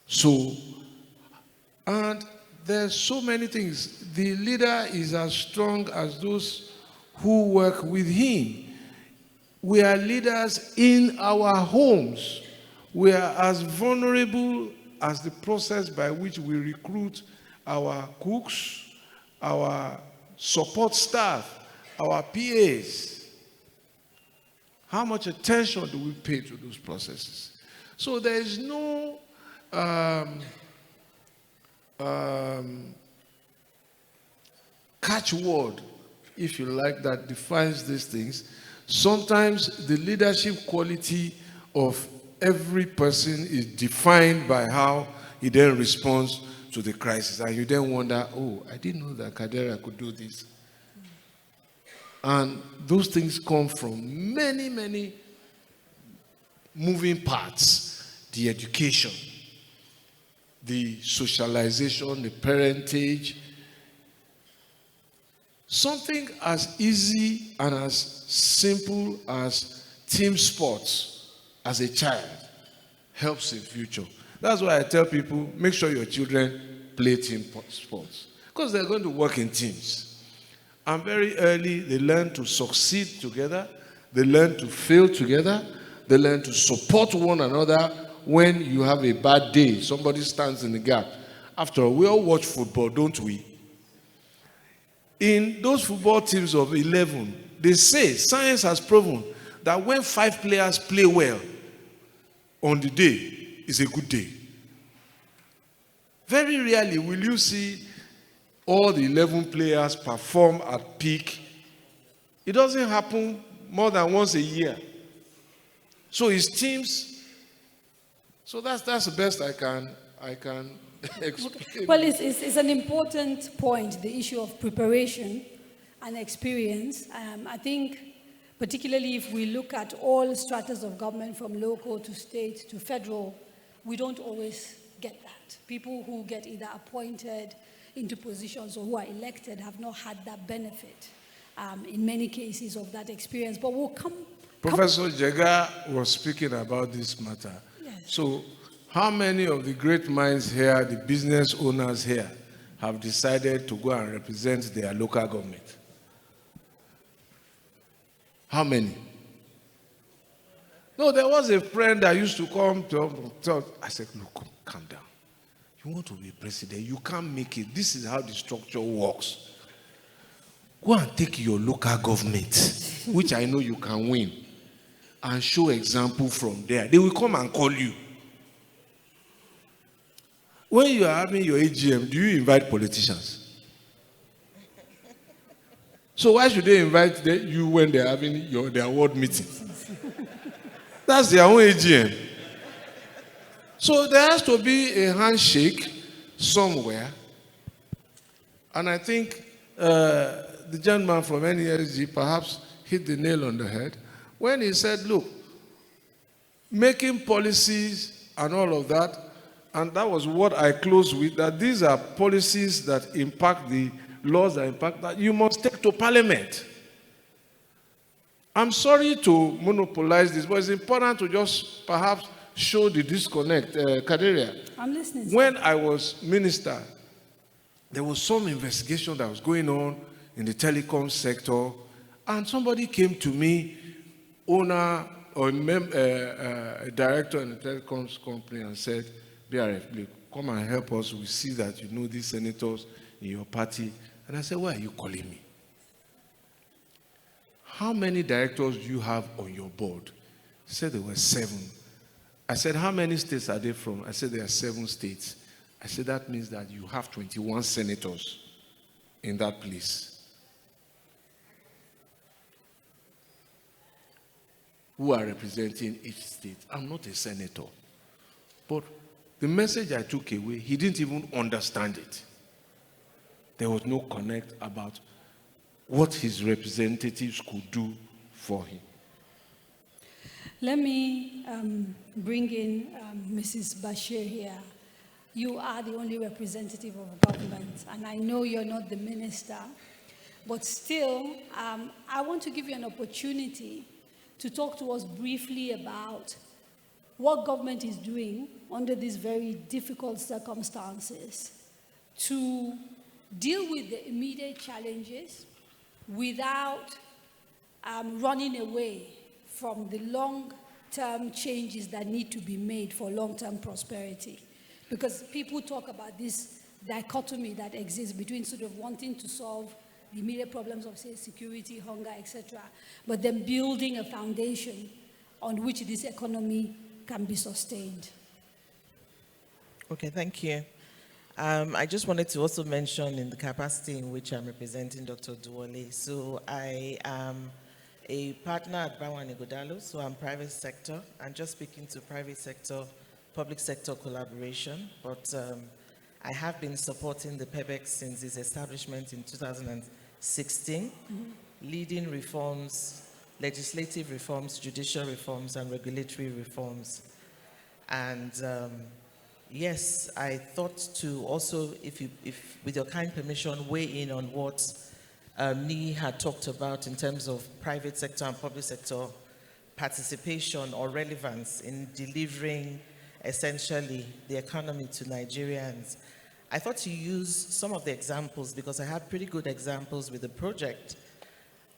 So, and there's so many things. The leader is as strong as those who work with him. We are leaders in our homes. We are as vulnerable as the process by which we recruit our cooks, our support staff, our PAs? How much attention do we pay to those processes? So there is no catchword, if you like, that defines these things. Sometimes the leadership quality of every person is defined by how he then responds to the crisis. And you then wonder, oh, I didn't know that Kadera could do this. And those things come from many, many moving parts. The education, the socialization, the parentage. Something as easy and as simple as team sports as a child helps in future. That's why I tell people, make sure your children play team sports, because they're going to work in teams. And very early, they learn to succeed together, they learn to fail together, they learn to support one another. When you have a bad day, somebody stands in the gap. After all, we all watch football, don't we? In those football teams of 11, they say, science has proven that when 5 players play well on the day, it's a good day. Very rarely will you see all the 11 players perform at peak. It doesn't happen more than once a year. So it's teams. So that's the best I can explain. Well, it's an important point, the issue of preparation and experience. I think, particularly if we look at all stratas of government, from local to state to federal, we don't always get that. People who get either appointed into positions or who are elected have not had that benefit in many cases of that experience. But we'll come. Professor Jega was speaking about this matter. Yes. So, how many of the great minds here, the business owners here, have decided to go and represent their local government? How many? No, there was a friend that used to come to tell. I said, look, calm down. You want to be president, you can't make it. This is how the structure works. Go and take your local government, which I know you can win, and show example from there. They will come and call you. When you are having your AGM, do you invite politicians? So why should they invite you when they're having their ward meeting? That's their own AGM. So there has to be a handshake somewhere. And I think the gentleman from NESG perhaps hit the nail on the head when he said, look, making policies and all of that, and that was what I closed with, that these are policies that impact the laws that impact that you must take to Parliament. I'm sorry to monopolize this, but it's important to just perhaps show the disconnect. Kaderia, I'm listening. When I was minister, there was some investigation that was going on in the telecom sector, and somebody came to me, owner or a director in the telecoms company, and said, BRF, come and help us. We see that you know these senators in your party. And I said, why are you calling me? How many directors do you have on your board? He said there were 7. I said, how many states are they from? I said, there are 7 states. I said, that means that you have 21 senators in that place who are representing each state. I'm not a senator. But the message I took away, he didn't even understand it. There was no connect about what his representatives could do for him. Let me bring in Mrs. Bashir here. You are the only representative of government, and I know you're not the minister, but still, I want to give you an opportunity to talk to us briefly about what government is doing under these very difficult circumstances to deal with the immediate challenges without running away from the long-term changes that need to be made for long-term prosperity. Because people talk about this dichotomy that exists between sort of wanting to solve the immediate problems of, say, security, hunger, etc., but then building a foundation on which this economy can be sustained. Okay, thank you. I just wanted to also mention in the capacity in which I'm representing Dr. Duwole. So I am a partner at Bawan Igodalo, so I'm private sector. I'm just speaking to private sector, public sector collaboration, but I have been supporting the PEBEC since its establishment in 2016, leading reforms, legislative reforms, judicial reforms, and regulatory reforms. And yes, I thought to also, if with your kind permission, weigh in on what Ni had talked about in terms of private sector and public sector participation or relevance in delivering essentially the economy to Nigerians. I thought to use some of the examples because I have pretty good examples with the project.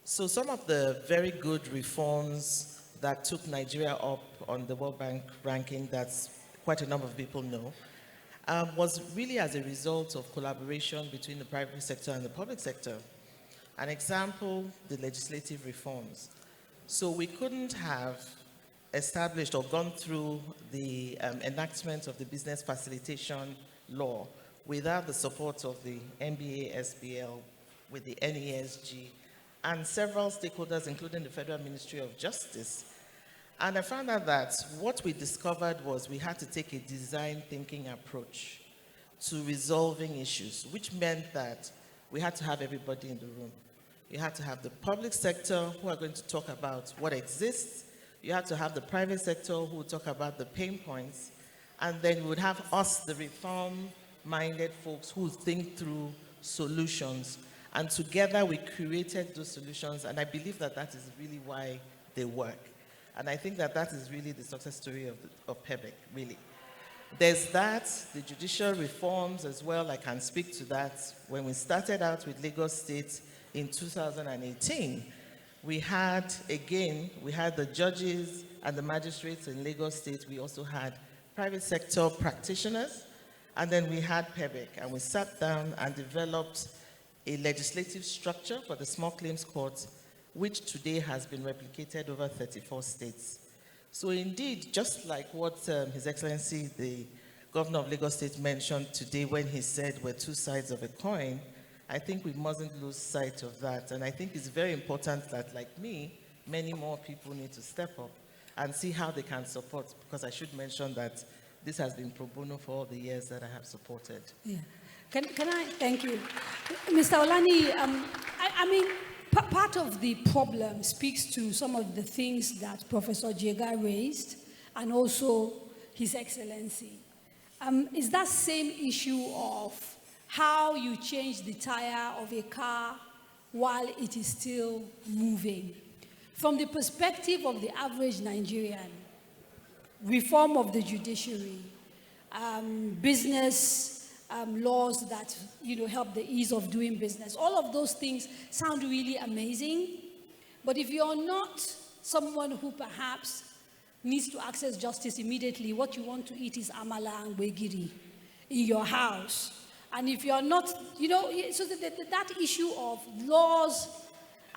So some of the very good reforms that took Nigeria up on the World Bank ranking that's quite a number of people know, was really as a result of collaboration between the private sector and the public sector. An example, the legislative reforms. So we couldn't have established or gone through the enactment of the business facilitation law without the support of the NBA, SBL, with the NESG, and several stakeholders, including the Federal Ministry of Justice. And I found out that what we discovered was we had to take a design thinking approach to resolving issues, which meant that we had to have everybody in the room. You had to have the public sector who are going to talk about what exists. You had to have the private sector who would talk about the pain points. And then we would have us, the reform-minded folks who think through solutions. And together we created those solutions. And I believe that that is really why they work. And I think that that is really the success story of PEBEC, really. There's that, the judicial reforms as well, I can speak to that. When we started out with Lagos State in 2018, we had the judges and the magistrates in Lagos State. We also had private sector practitioners, and then we had PEBEC. And we sat down and developed a legislative structure for the small claims court, which today has been replicated over 34 states. So indeed, just like what His Excellency, the Governor of Lagos State mentioned today when he said we're two sides of a coin, I think we mustn't lose sight of that. And I think it's very important that, like me, many more people need to step up and see how they can support, because I should mention that this has been pro bono for all the years that I have supported. Yeah. Can I, thank you. Mr. Olani, I mean, part of the problem speaks to some of the things that Professor Jega raised, and also His Excellency. Is that same issue of how you change the tire of a car while it is still moving? From the perspective of the average Nigerian, reform of the judiciary, business laws that help the ease of doing business. All of those things sound really amazing, but if you're not someone who perhaps needs to access justice immediately, what you want to eat is amala and gbegiri in your house. And if you're not, so that issue of laws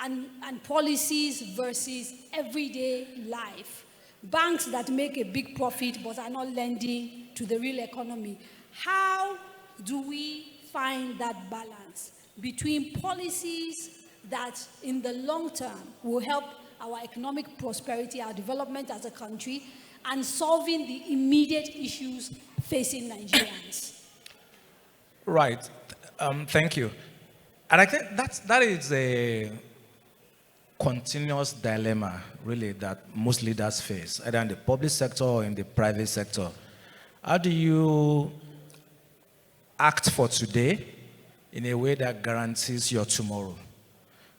and policies versus everyday life, banks that make a big profit but are not lending to the real economy, how do we find that balance between policies that in the long term will help our economic prosperity, our development as a country, and solving the immediate issues facing Nigerians? Right. Thank you. And I think that is a continuous dilemma, really, that most leaders face, either in the public sector or in the private sector. How do you act for today in a way that guarantees your tomorrow,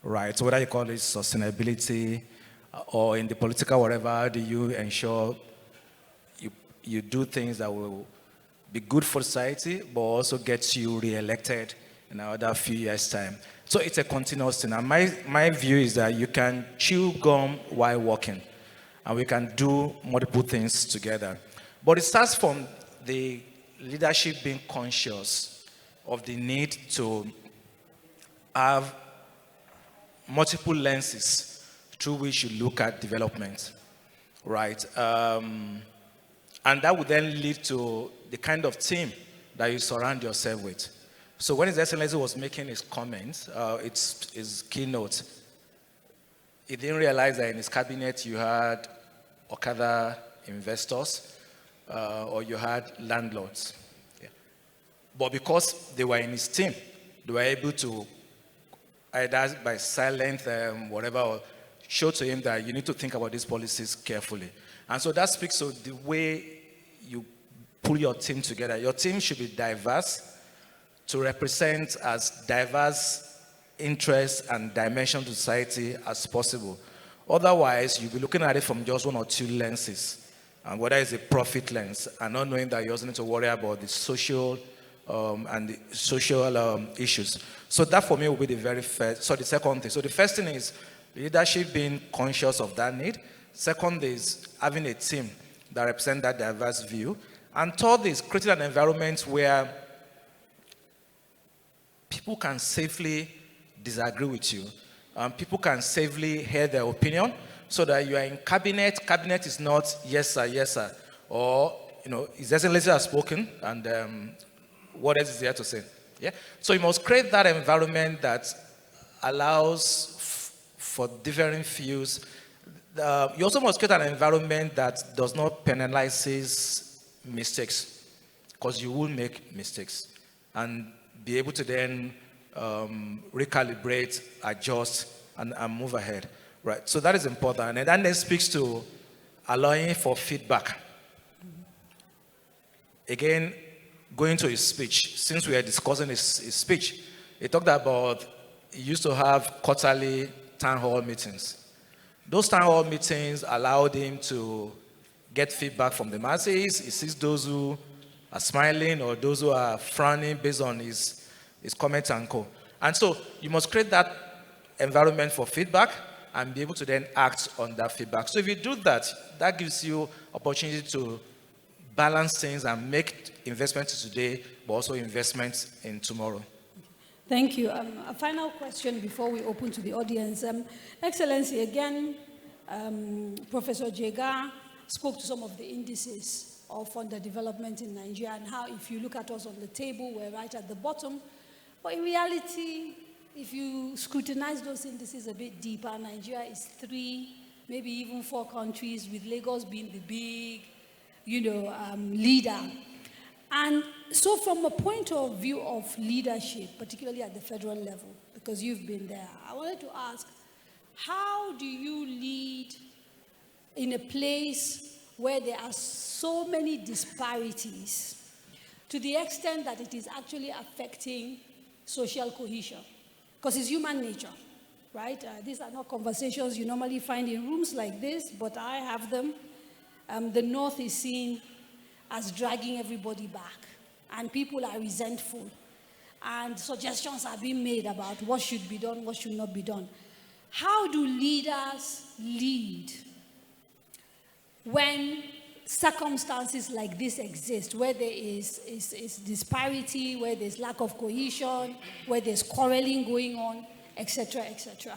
right? So whether you call it sustainability or in the political whatever, how do you ensure you do things that will be good for society, but also get you re-elected in another few years' time? So it's a continuous thing. And my view is that you can chew gum while walking, and we can do multiple things together. But it starts from the leadership being conscious of the need to have multiple lenses through which you look at development, right? And that would then lead to the kind of team that you surround yourself with. So when His Excellency was making his comments, his keynote, he didn't realize that in his cabinet you had Okada investors or you had landlords. Yeah. But because they were in his team, they were able to either by silent whatever, or show to him that you need to think about these policies carefully. And so that speaks to the way you pull your team together. Your team should be diverse to represent as diverse interests and dimensions to society as possible. Otherwise, you'll be looking at it from just one or two lenses, and whether it's a profit lens, and not knowing that you also need to worry about the social and the social issues. So that for me will be the very first, so the second thing. So the first thing is leadership being conscious of that need. Second is having a team that represents that diverse view. And third is creating an environment where people can safely disagree with you. People can safely hear their opinion, so that you are in cabinet. Cabinet is not yes sir, or His Excellency has spoken, and what else is there to say? Yeah. So you must create that environment that allows for differing views. You also must create an environment that does not penalize mistakes, because you will make mistakes, and be able to then recalibrate, adjust, and move ahead. Right. So that is important, and that then speaks to allowing for feedback. Again, going to his speech, since we are discussing his speech, he talked about he used to have quarterly town hall meetings. Those town hall meetings allowed him to get feedback from the masses. He sees those who are smiling or those who are frowning based on his comments and co. And so you must create that environment for feedback and be able to then act on that feedback. So if you do that, that gives you opportunity to balance things and make investments today, but also investments in tomorrow. Thank you. A final question before we open to the audience. Excellency, again, Professor Jega spoke to some of the indices of underdevelopment in Nigeria and how, if you look at us on the table, we're right at the bottom. But in reality, if you scrutinize those indices a bit deeper, Nigeria is 3, maybe even 4 countries, with Lagos being the big, leader. And so from a point of view of leadership, particularly at the federal level, because you've been there, I wanted to ask, how do you lead in a place where there are so many disparities, to the extent that it is actually affecting social cohesion? Because it's human nature, right? These are not conversations you normally find in rooms like this, but I have them. The North is seen as dragging everybody back, and people are resentful, and suggestions are being made about what should be done, what should not be done. How do leaders lead when circumstances like this exist, where there is disparity, where there's lack of cohesion, where there's quarreling going on, etc., etc.?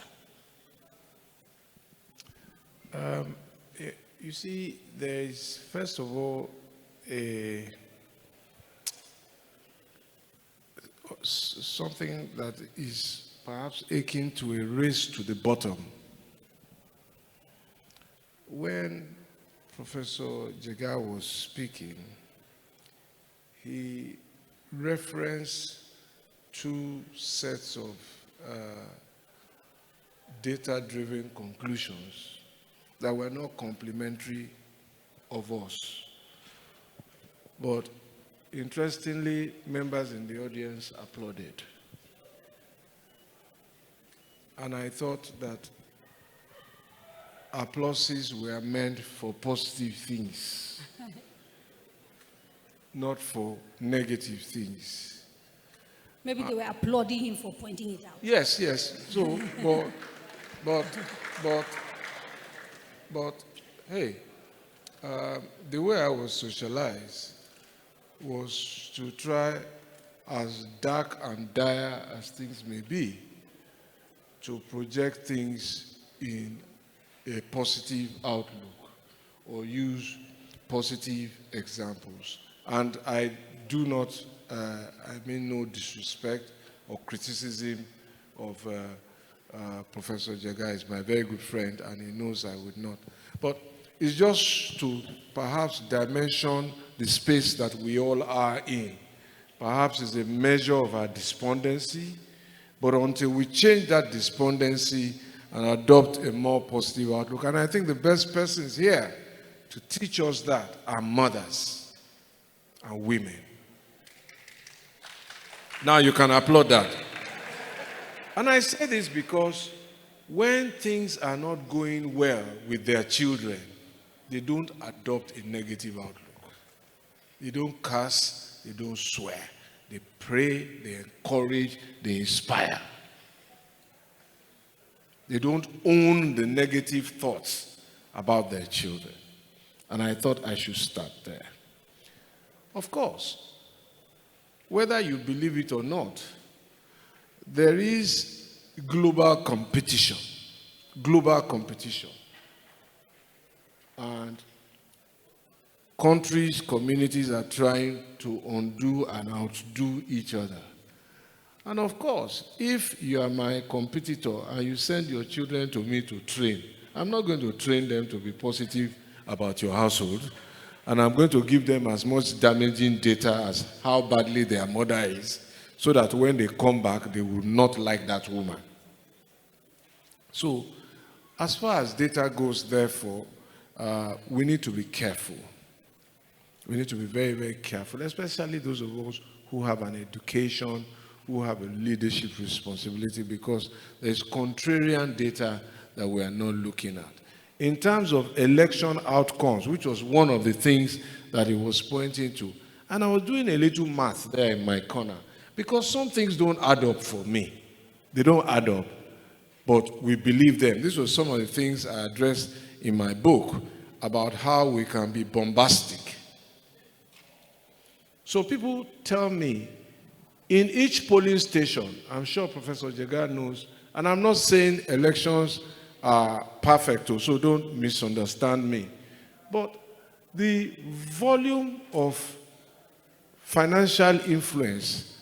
You see, there is, first of all, something that is perhaps akin to a race to the bottom. When Professor Jega was speaking, he referenced 2 sets of data-driven conclusions that were not complementary of us. But interestingly, members in the audience applauded. And I thought that applauses were meant for positive things, not for negative things. Maybe they were applauding him for pointing it out. Yes. So, but hey, the way I was socialized was to try as dark and dire as things may be, to project things in a positive outlook or use positive examples. And I do not, I mean no disrespect or criticism of Professor Jaga. Is my very good friend, and he knows I would not. But it's just to perhaps dimension the space that we all are in. Perhaps it's a measure of our despondency, but until we change that despondency and adopt a more positive outlook, and I think the best persons here to teach us that are mothers and women. Now you can applaud that. And I say this because when things are not going well with their children, they don't adopt a negative outlook. They don't curse, they don't swear. They pray, they encourage, they inspire. They don't own the negative thoughts about their children. And I thought I should start there. Of course, whether you believe it or not, there is global competition. Global competition. And countries, communities are trying to undo and outdo each other. And of course, if you are my competitor and you send your children to me to train, I'm not going to train them to be positive about your household, and I'm going to give them as much damaging data as how badly their mother is, so that when they come back, they will not like that woman. So, as far as data goes, therefore, we need to be careful. We need to be very, very careful, especially those of us who have an education, who have a leadership responsibility, because there's contrarian data that we are not looking at. In terms of election outcomes, which was one of the things that he was pointing to, and I was doing a little math there in my corner, because some things don't add up for me. They don't add up, but we believe them. This was some of the things I addressed in my book about how we can be bombastic. So people tell me, in each polling station, I'm sure Professor Jaga knows, and I'm not saying elections are perfect, so don't misunderstand me, but the volume of financial influence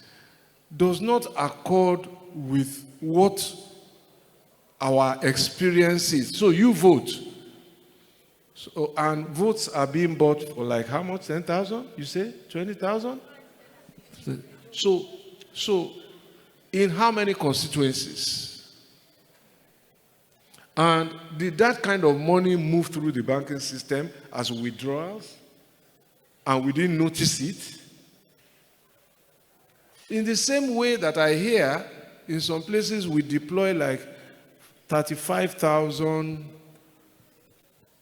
does not accord with what our experience is. So you vote, and votes are being bought for like how much? 10,000? You say 20,000? So in how many constituencies? And did that kind of money move through the banking system as withdrawals? And we didn't notice it? In the same way that I hear, in some places we deploy like 35,000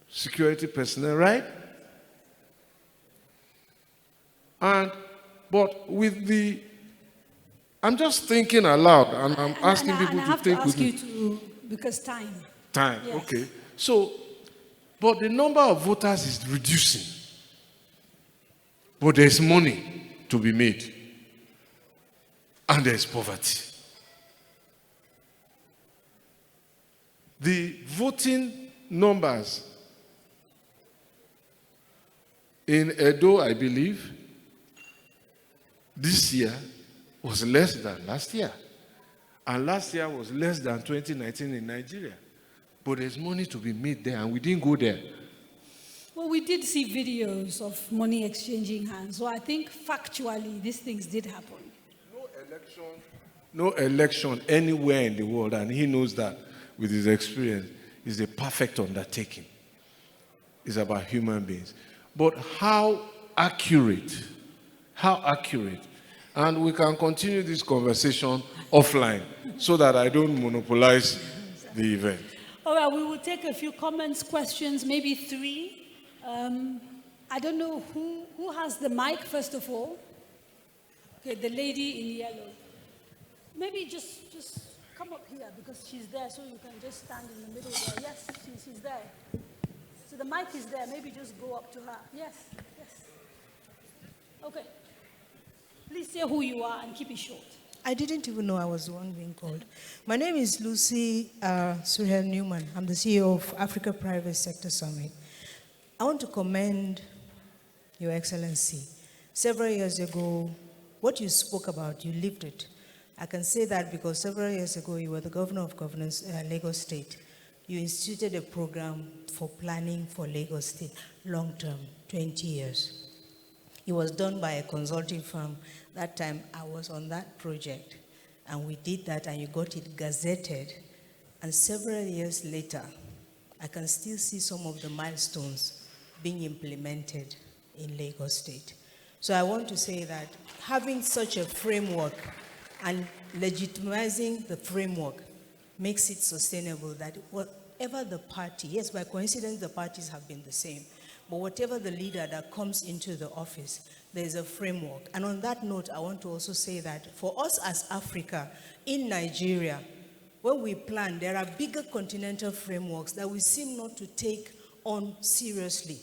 security personnel, right? But with the, I'm just thinking aloud, and I'm asking people to think with me. I have to ask you to, because time. Time, Yes. okay. So, but the number of voters is reducing. But there's money to be made. And there's poverty. The voting numbers in Edo, I believe, this year was less than last year. And last year was less than 2019 in Nigeria. But there's money to be made there, and we didn't go there. Well, we did see videos of money exchanging hands, so I think factually these things did happen. No election anywhere in the world, and he knows that with his experience, is a perfect undertaking. It's about human beings. But how accurate? How accurate? And we can continue this conversation offline so that I don't monopolize the event. All right, we will take a few comments, questions, maybe 3. I don't know who has the mic, first of all. Okay, the lady in yellow. Maybe just come up here because she's there, so you can just stand in the middle there. Yes, she's there. So the mic is there. Maybe just go up to her. Yes. Okay. Please say who you are and keep it short. I didn't even know I was the one being called. My name is Lucy Suhel Newman. I'm the CEO of Africa Private Sector Summit. I want to commend Your Excellency. Several years ago, what you spoke about, you lived it. I can say that because several years ago, you were the governor of Lagos State. You instituted a program for planning for Lagos State, long-term, 20 years. It was done by a consulting firm. That time, I was on that project, and we did that, and you got it gazetted. And several years later, I can still see some of the milestones being implemented in Lagos State. So I want to say that having such a framework and legitimizing the framework makes it sustainable, that whatever the party, yes, by coincidence, the parties have been the same, but whatever the leader that comes into the office, there's a framework. And on that note, I want to also say that for us as Africa, in Nigeria, when we plan, there are bigger continental frameworks that we seem not to take on seriously.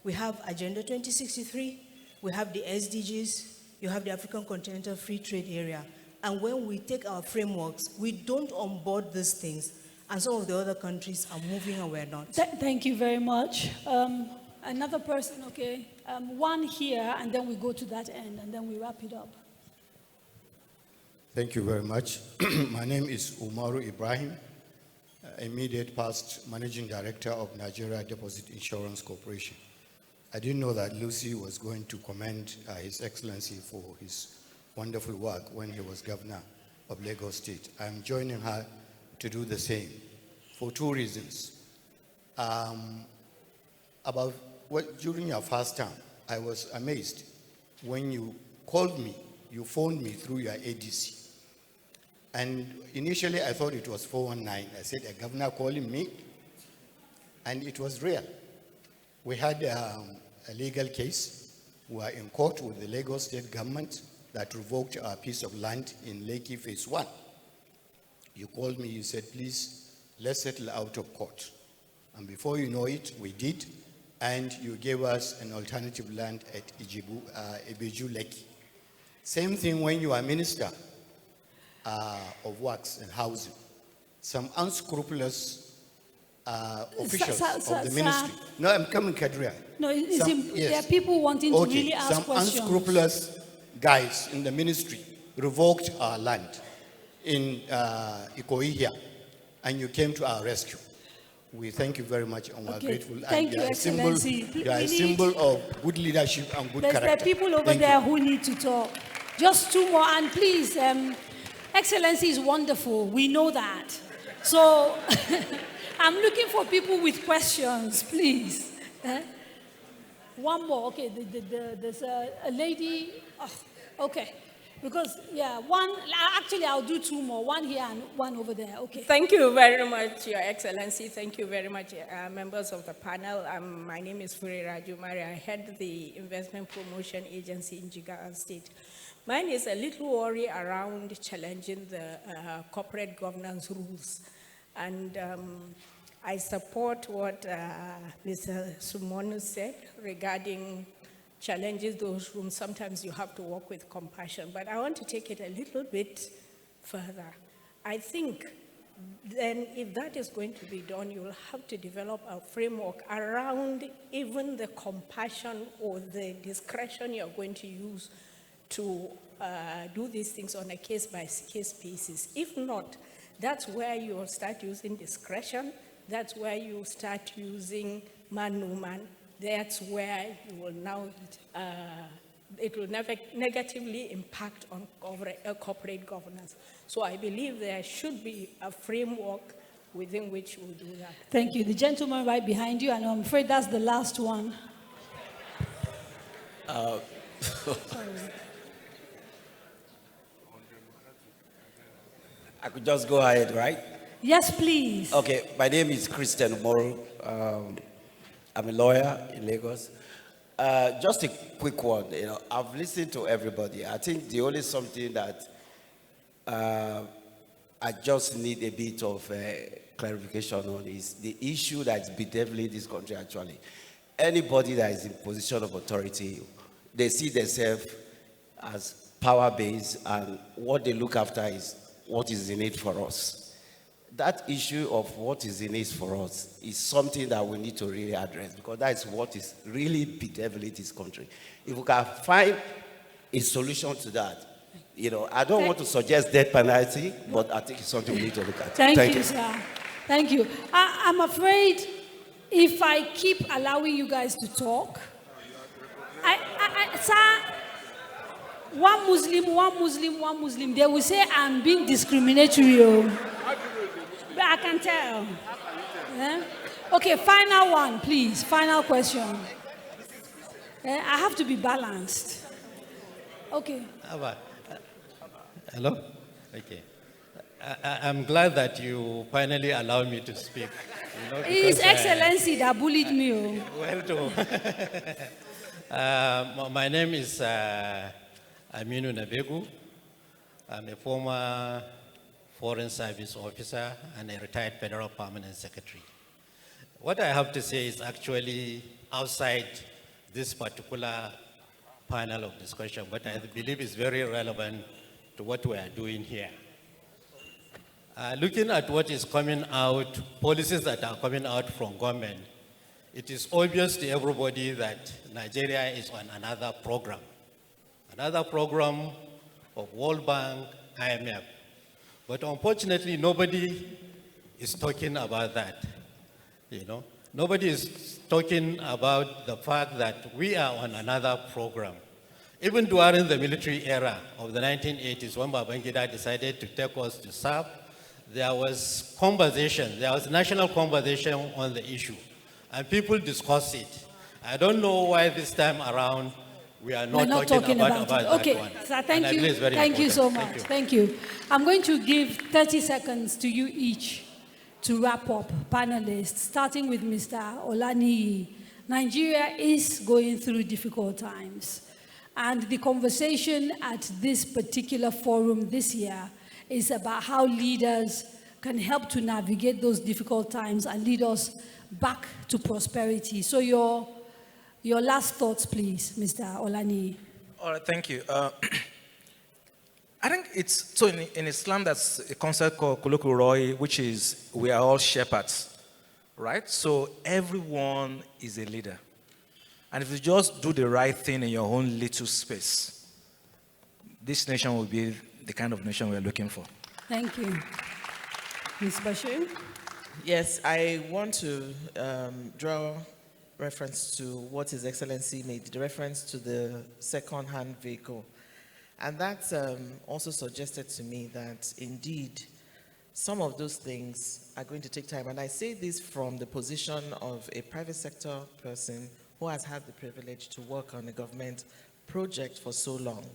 We have Agenda 2063, we have the SDGs, you have the African Continental Free Trade Area. And when we take our frameworks, we don't onboard these things, and some of the other countries are moving and we're not. Thank you very much. Another person, okay? One here, and then we go to that end, and then we wrap it up. Thank you very much. My name is Umaru Ibrahim, immediate past Managing Director of Nigeria Deposit Insurance Corporation. I didn't know that Lucy was going to commend His Excellency for his wonderful work when he was governor of Lagos State. I'm joining her to do the same for two reasons. During your first term, I was amazed when you called me, you phoned me through your ADC. And initially I thought it was 419. I said, a governor calling me, and it was real. We had a legal case. We were in court with the Lagos State government that revoked our piece of land in Lekki Phase 1. You called me, you said, please, let's settle out of court. And before you know it, we did, and you gave us an alternative land at Ibeju Lekki. Same thing when you are Minister of Works and Housing. Some unscrupulous officials of the ministry. No, I'm coming, Kadria. No, there are people wanting to really ask some questions. Unscrupulous guys in the ministry revoked our land in Ikoihia, and you came to our rescue. We thank you very much, and we're grateful. Thank you, Excellency. You are a symbol of good leadership and good character. There are people over there who need to talk. Just two more, and please, Excellency is wonderful. We know that. So I'm looking for people with questions, please. One more. Okay, there's a lady. Oh, okay. Because, yeah, actually, I'll do two more. One here and one over there. Okay. Thank you very much, Your Excellency. Thank you very much, members of the panel. My name is Fure Rajumari. I head the Investment Promotion Agency in Jigawa State. Mine is a little worry around challenging the corporate governance rules. And I support what Mr. Sumonu said regarding challenges those rooms. Sometimes you have to work with compassion, but I want to take it a little bit further. I think then if that is going to be done, you will have to develop a framework around even the compassion or the discretion you're going to use to do these things on a case-by-case basis. If not, that's where you'll start using discretion. That's where you start using man-no-man. That's where you will now, it will never negatively impact on corporate governance. So I believe there should be a framework within which we'll do that. Thank you. The gentleman right behind you, and I'm afraid that's the last one. I could just go ahead, right? Yes, please. Okay, my name is Christian Moro. I'm a lawyer in Lagos. Just a quick one. I've listened to everybody. I think the only something that I just need a bit of clarification on is the issue that's bedeviling this country actually. Anybody that is in position of authority, they see themselves as power base, and what they look after is what is in it for us. That issue of what is in it for us is something that we need to really address, because that is what is really bedeviling this country. If we can find a solution to that, I don't want to suggest death penalty, but I think it's something we need to look at. Thank you, sir. Thank you. I'm afraid if I keep allowing you guys to talk, sir, one Muslim, they will say I'm being discriminatory. But I can tell. Yeah? Okay, final one, please. Final question. I have to be balanced. Okay. Hello? Okay. I'm glad that you finally allowed me to speak. His Excellency that bullied me. Well, my name is Aminu Nabegu. I'm a former Foreign Service officer and a retired Federal Permanent Secretary. What I have to say is actually outside this particular panel of discussion, but I believe is very relevant to what we are doing here. Looking at what is coming out, policies that are coming out from government, it is obvious to everybody that Nigeria is on another program of World Bank, IMF. But unfortunately, nobody is talking about that. Nobody is talking about the fact that we are on another program. Even during the military era of the 1980s, when Babangida decided to take us to SAP, there was national conversation on the issue, and people discussed it. I don't know why this time around we are not talking about that okay, one. Sir, thank you. Thank you so much. Thank you. I'm going to give 30 seconds to you each to wrap up, panelists, starting with Mr. Olaniyi. Nigeria is going through difficult times, and the conversation at this particular forum this year is about how leaders can help to navigate those difficult times and lead us back to prosperity. So your last thoughts, please, Mr. Olaniyi. All right, thank you. I think it's, so in Islam, that's a concept called Kulukul Roy, which is we are all shepherds, right? So everyone is a leader. And if you just do the right thing in your own little space, this nation will be the kind of nation we're looking for. Thank you. Ms. Bashir? Yes, I want to draw reference to what His Excellency made, the reference to the second-hand vehicle. And that also suggested to me that indeed some of those things are going to take time. And I say this from the position of a private sector person who has had the privilege to work on a government project for so long,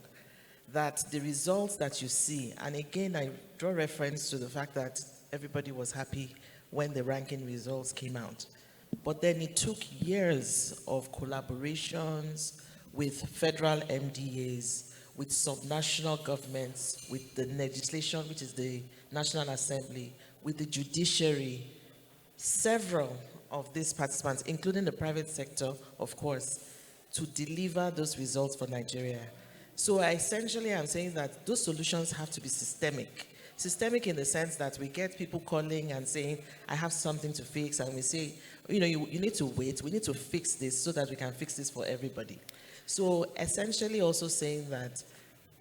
that the results that you see, and again, I draw reference to the fact that everybody was happy when the ranking results came out. But then it took years of collaborations with federal MDAs, with subnational governments, with the legislation, which is the National Assembly, with the judiciary, several of these participants, including the private sector, of course, to deliver those results for Nigeria. So essentially, I'm saying that those solutions have to be systemic. Systemic in the sense that we get people calling and saying, I have something to fix, and we say, you need to wait, we need to fix this so that we can fix this for everybody. So essentially also saying that,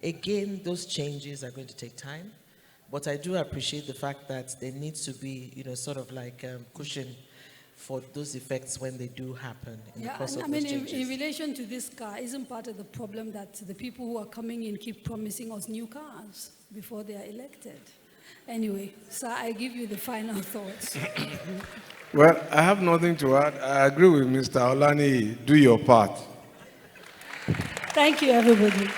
again, those changes are going to take time, but I do appreciate the fact that there needs to be, sort of like cushion for those effects when they do happen in the course of those changes. In relation to this car, isn't part of the problem that the people who are coming in keep promising us new cars before they are elected? Anyway, sir, I give you the final thoughts. Well, I have nothing to add. I agree with Mr. Olaniyi. Do your part. Thank you, everybody.